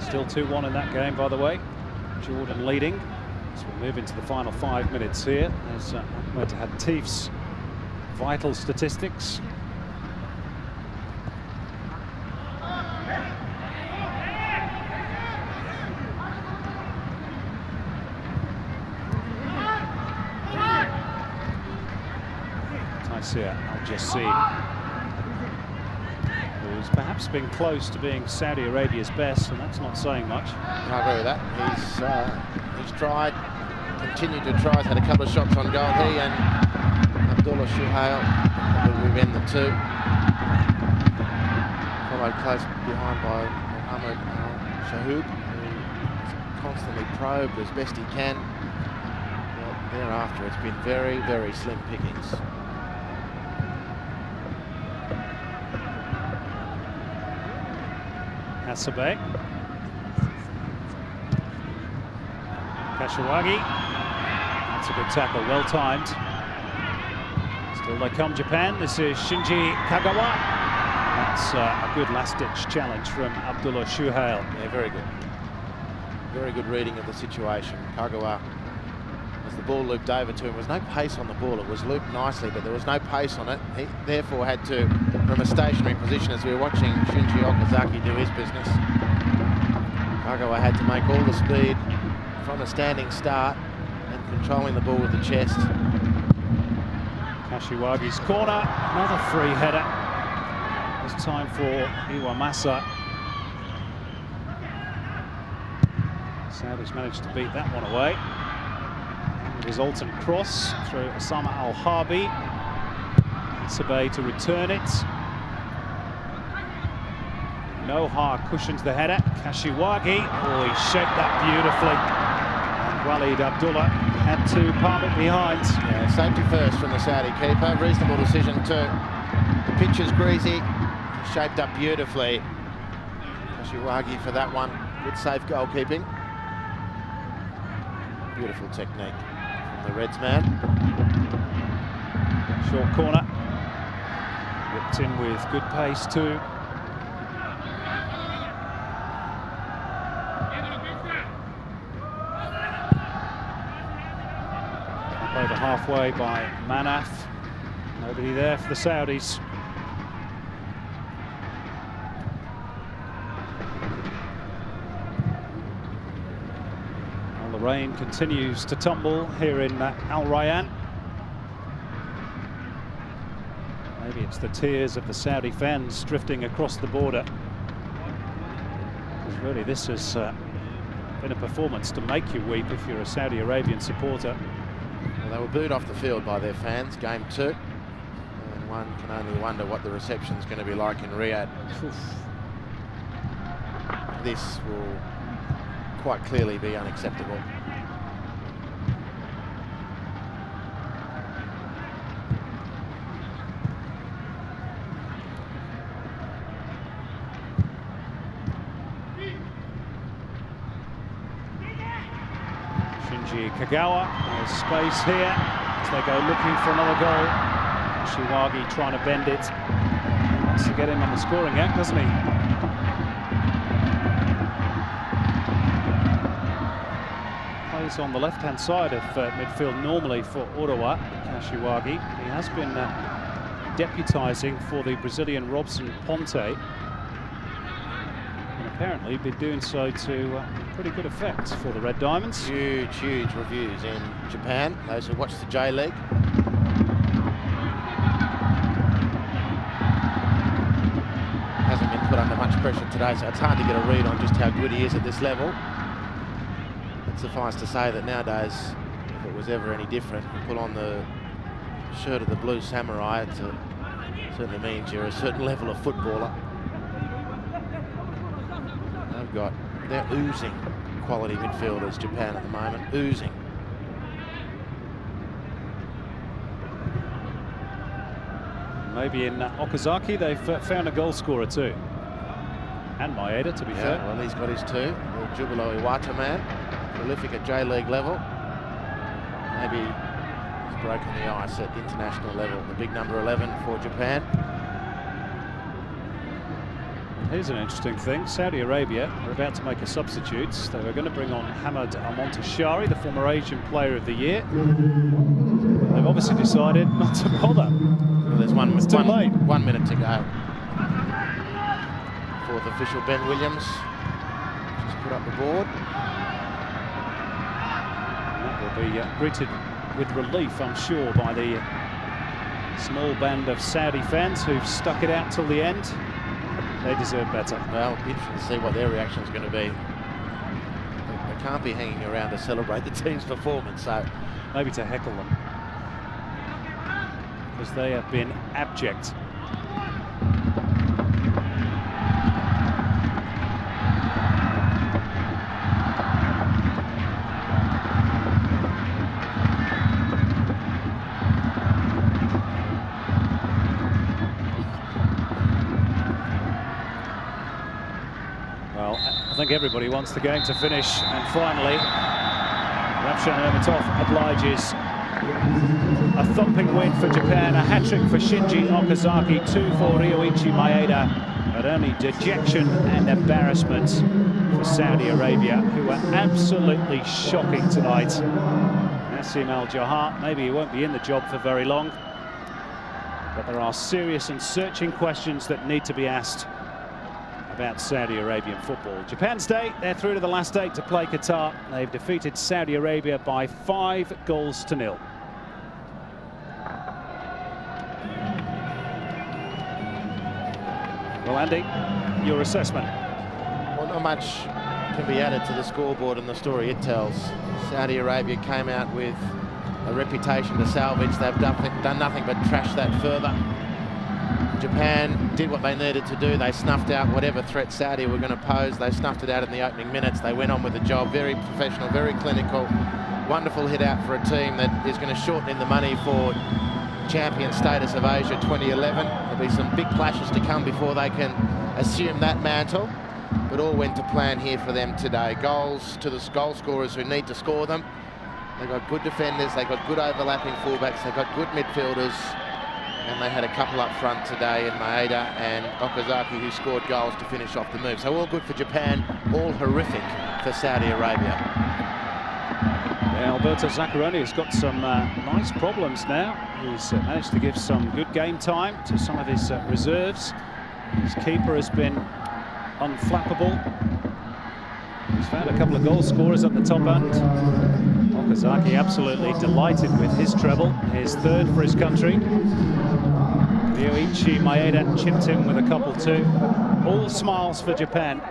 Speaker 1: Still 2-1 in that game, by the way. Jordan leading. As we move into the final 5 minutes here, there's Ahmed Hatif's vital statistics. Taisir Al-Jassim, who's perhaps been close to being Saudi Arabia's best, and that's not saying much.
Speaker 3: I agree with that. He's tried, continued to try, he's had a couple of shots on goal. He and Abdullah Shuhail, we've in the two. Followed close behind by Mohammed Al-Shahoub, who's constantly probed as best he can. But thereafter, it's been very, very slim pickings.
Speaker 1: Hassabe. Kashiwagi. That's a good tackle, well timed. Still they come, Japan. This is Shinji Kagawa. That's a good last-ditch challenge from Abdullah Shuhail.
Speaker 3: Yeah, very good. Very good reading of the situation. Kagawa, as the ball looped over to him, there was no pace on the ball. It was looped nicely, but there was no pace on it. He therefore had to, from a stationary position, as we were watching Shinji Okazaki do his business, Kagawa had to make all the speed from a standing start and controlling the ball with the chest.
Speaker 1: Kashiwagi's corner, another free header. This time for Iwamasa. Saudis managed to beat that one away. The resultant cross through Osama Al-Harbi. Sabay to return it. Noha cushions the header. Kashiwagi, oh, he shaped that beautifully. Walid Abdullah had to palm it behind.
Speaker 3: Yeah, safety first from the Saudi keeper. Reasonable decision too. The pitch is greasy, shaped up beautifully. Kashiwagi for that one. Good safe goalkeeping. Beautiful technique from the Reds man.
Speaker 1: Short corner. Whipped in with good pace too. Over halfway by Manaf. Nobody there for the Saudis. Well, the rain continues to tumble here in Al Rayyan. Maybe it's the tears of the Saudi fans drifting across the border. Because really this has been a performance to make you weep if you're a Saudi Arabian supporter.
Speaker 3: Well, they were booed off the field by their fans, game 2. And one can only wonder what the reception's going to be like in Riyadh. Oof. This will quite clearly be unacceptable.
Speaker 1: Shinji Kagawa, there's space here as they go looking for another goal. Kashiwagi trying to bend it. He wants to get him on the scoring act, doesn't he? Plays on the left-hand side of midfield normally for Ottawa, Kashiwagi. He has been deputising for the Brazilian Robson Ponte. And apparently been doing so to pretty good effect for the Red Diamonds.
Speaker 3: Huge reviews in Japan, those who watch the J-League. Hasn't been put under much pressure today, so it's hard to get a read on just how good he is at this level. But suffice to say that nowadays, if it was ever any different, you put on the shirt of the Blue Samurai, it certainly means you're a certain level of footballer. They're oozing quality midfielders, Japan, at the moment, oozing.
Speaker 1: Maybe in Okazaki they've found a goal scorer too. And Maeda, to be fair.
Speaker 3: Well, he's got his two. The Jubilo Iwata man, prolific at J-League level. Maybe he's broken the ice at international level. The big number 11 for Japan.
Speaker 1: Here's an interesting thing. Saudi Arabia are about to make a substitute. They were going to bring on Hamad Almontashari, the former Asian Player of the Year. They've obviously decided not to bother.
Speaker 3: Well, there's one minute to go. Fourth official, Ben Williams, just put up the board.
Speaker 1: That will be greeted with relief, I'm sure, by the small band of Saudi fans who've stuck it out till the end. They deserve better.
Speaker 3: Well, it'll be interesting to see what their reaction is going to be. They can't be hanging around to celebrate the team's performance, so
Speaker 1: maybe to heckle them, because they have been abject. Well, I think everybody wants the game to finish, and finally Ravshan Ermatov obliges. A thumping win for Japan, a hat-trick for Shinji Okazaki, 2 for Ryoichi Maeda, but only dejection and embarrassment for Saudi Arabia, who are absolutely shocking tonight. Nassim Al-Jahar, maybe he won't be in the job for very long, but there are serious and searching questions that need to be asked about Saudi Arabian football. Japan's day, they're through to the last 8 to play Qatar. They've defeated Saudi Arabia by 5-0. Well, Andy, your assessment?
Speaker 3: Well, not much can be added to the scoreboard and the story it tells. Saudi Arabia came out with a reputation to salvage. They've done nothing but trash that further. Japan did what they needed to do. They snuffed out whatever threat Saudi were going to pose. They snuffed it out in the opening minutes. They went on with the job. Very professional, very clinical. Wonderful hit out for a team that is going to shorten in the money for champion status of Asia 2011. There'll be some big clashes to come before they can assume that mantle. But all went to plan here for them today. Goals to the goal scorers who need to score them. They've got good defenders. They've got good overlapping fullbacks. They've got good midfielders. And they had a couple up front today in Maeda and Okazaki, who scored goals to finish off the move. So all good for Japan, all horrific for Saudi Arabia.
Speaker 1: Yeah, Alberto Zaccheroni has got some nice problems now. He's managed to give some good game time to some of his reserves. His keeper has been unflappable. He's found a couple of goal scorers at the top end. Okazaki absolutely delighted with his treble, his 3rd for his country. Ryoichi Maeda chipped in with a couple too. All smiles for Japan.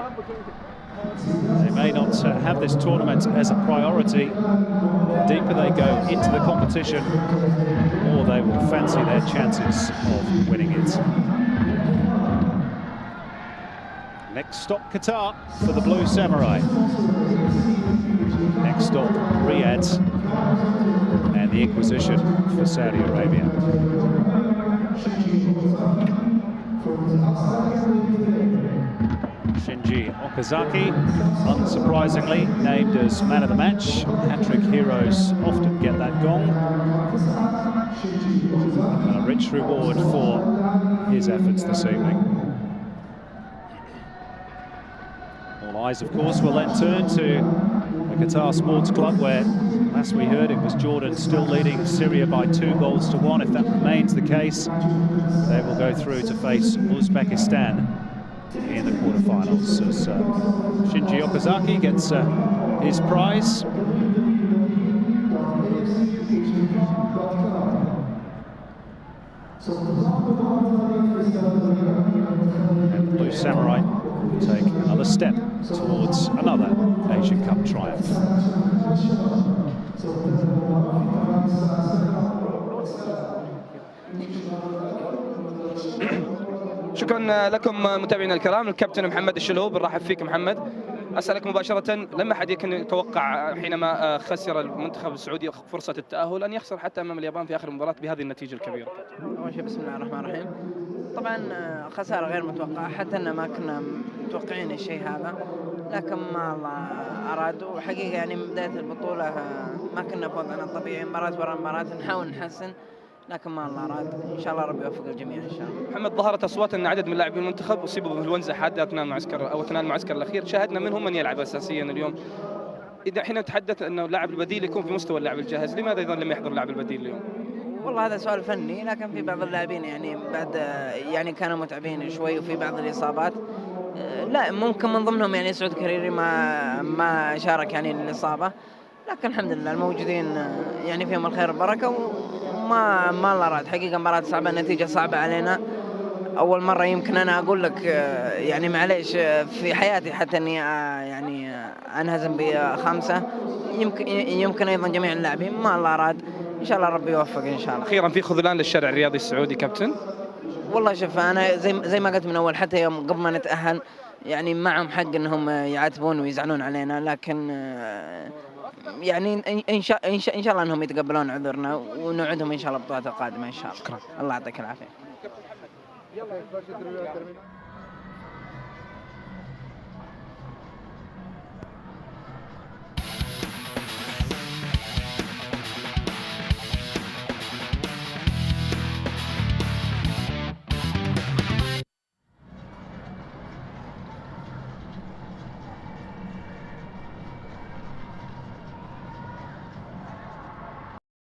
Speaker 1: They may not have this tournament as a priority. The deeper they go into the competition, the more they will fancy their chances of winning it. Next stop, Qatar for the Blue Samurai. Next stop, Riyadh and the Inquisition for Saudi Arabia. Shinji Okazaki, unsurprisingly, named as man of the match. Hat-trick heroes often get that gong. A rich reward for his efforts this evening. All eyes, of course, will then turn to the Qatar Sports Club, where last we heard it was Jordan still leading Syria by 2-1. If that remains the case, they will go through to face Uzbekistan in the quarterfinals as Shinji Okazaki gets his prize. And the Blue Samurai take another step towards another Asian Cup triumph.
Speaker 4: شكرا لكم متابعينا الكرام. الكابتن محمد الشلوب، نرحب فيك محمد. أسألك مباشرة، لما حد يمكن يتوقع حينما خسر المنتخب السعودي فرصة التأهل أن يخسر حتى أمام اليابان في آخر المباراة بهذه النتيجة الكبيرة؟
Speaker 5: أول شيء بسم الله الرحمن الرحيم. طبعا خسارة غير متوقعة، حتى أن ما كنا متوقعين الشيء هذا، لكن ما الله أراد. وحقيقة يعني من بداية البطولة ما كنا بوضعنا الطبيعي، مباراة ورا مباراة نحاول نحسن، لكن ما الله أراد. إن شاء الله ربي يوفق الجميع إن شاء الله. محمد، ظهرت أصوات أن عدد من لاعبي المنتخب أصيبوا بإنفلونزا حادة أثناء المعسكر أو أثناء المعسكر الأخير، شاهدنا منهم من يلعب أساسيا اليوم. إذا حين نتحدث أنه اللاعب البديل يكون في مستوى اللاعب الجاهز، لماذا إذا لم يحضر اللاعب البديل اليوم؟ والله هذا سؤال فني، لكن في بعض اللاعبين يعني بعد يعني كانوا متعبين شوي وفي بعض الإصابات. لا ممكن من ضمنهم يعني سعود كريري ما شارك يعني للإصابة، لكن الحمد لله الموجودين يعني فيهم الخير والبركة، وما الله راد. حقيقة مباراة صعبة، النتيجة صعبة علينا. أول مرة يمكن أنا أقول لك يعني معليش في حياتي حتى إني يعني أنهزم ب5. يمكن أيضا جميع اللاعبين، ما الله راد. إن شاء الله ربي يوفق إن شاء الله. أخيرا، في خذلان للشارع الرياضي السعودي كابتن؟ والله شوف، أنا زي ما قلت من أول، حتى يوم قبل ما نتأهل يعني معهم حق إنهم يعاتبون ويزعلون علينا، لكن يعني إن شاء الله إنهم يتقبلون عذرنا ونوعدهم إن شاء الله بطولات القادمة إن شاء الله. شكرا. الله يعطيك العافية.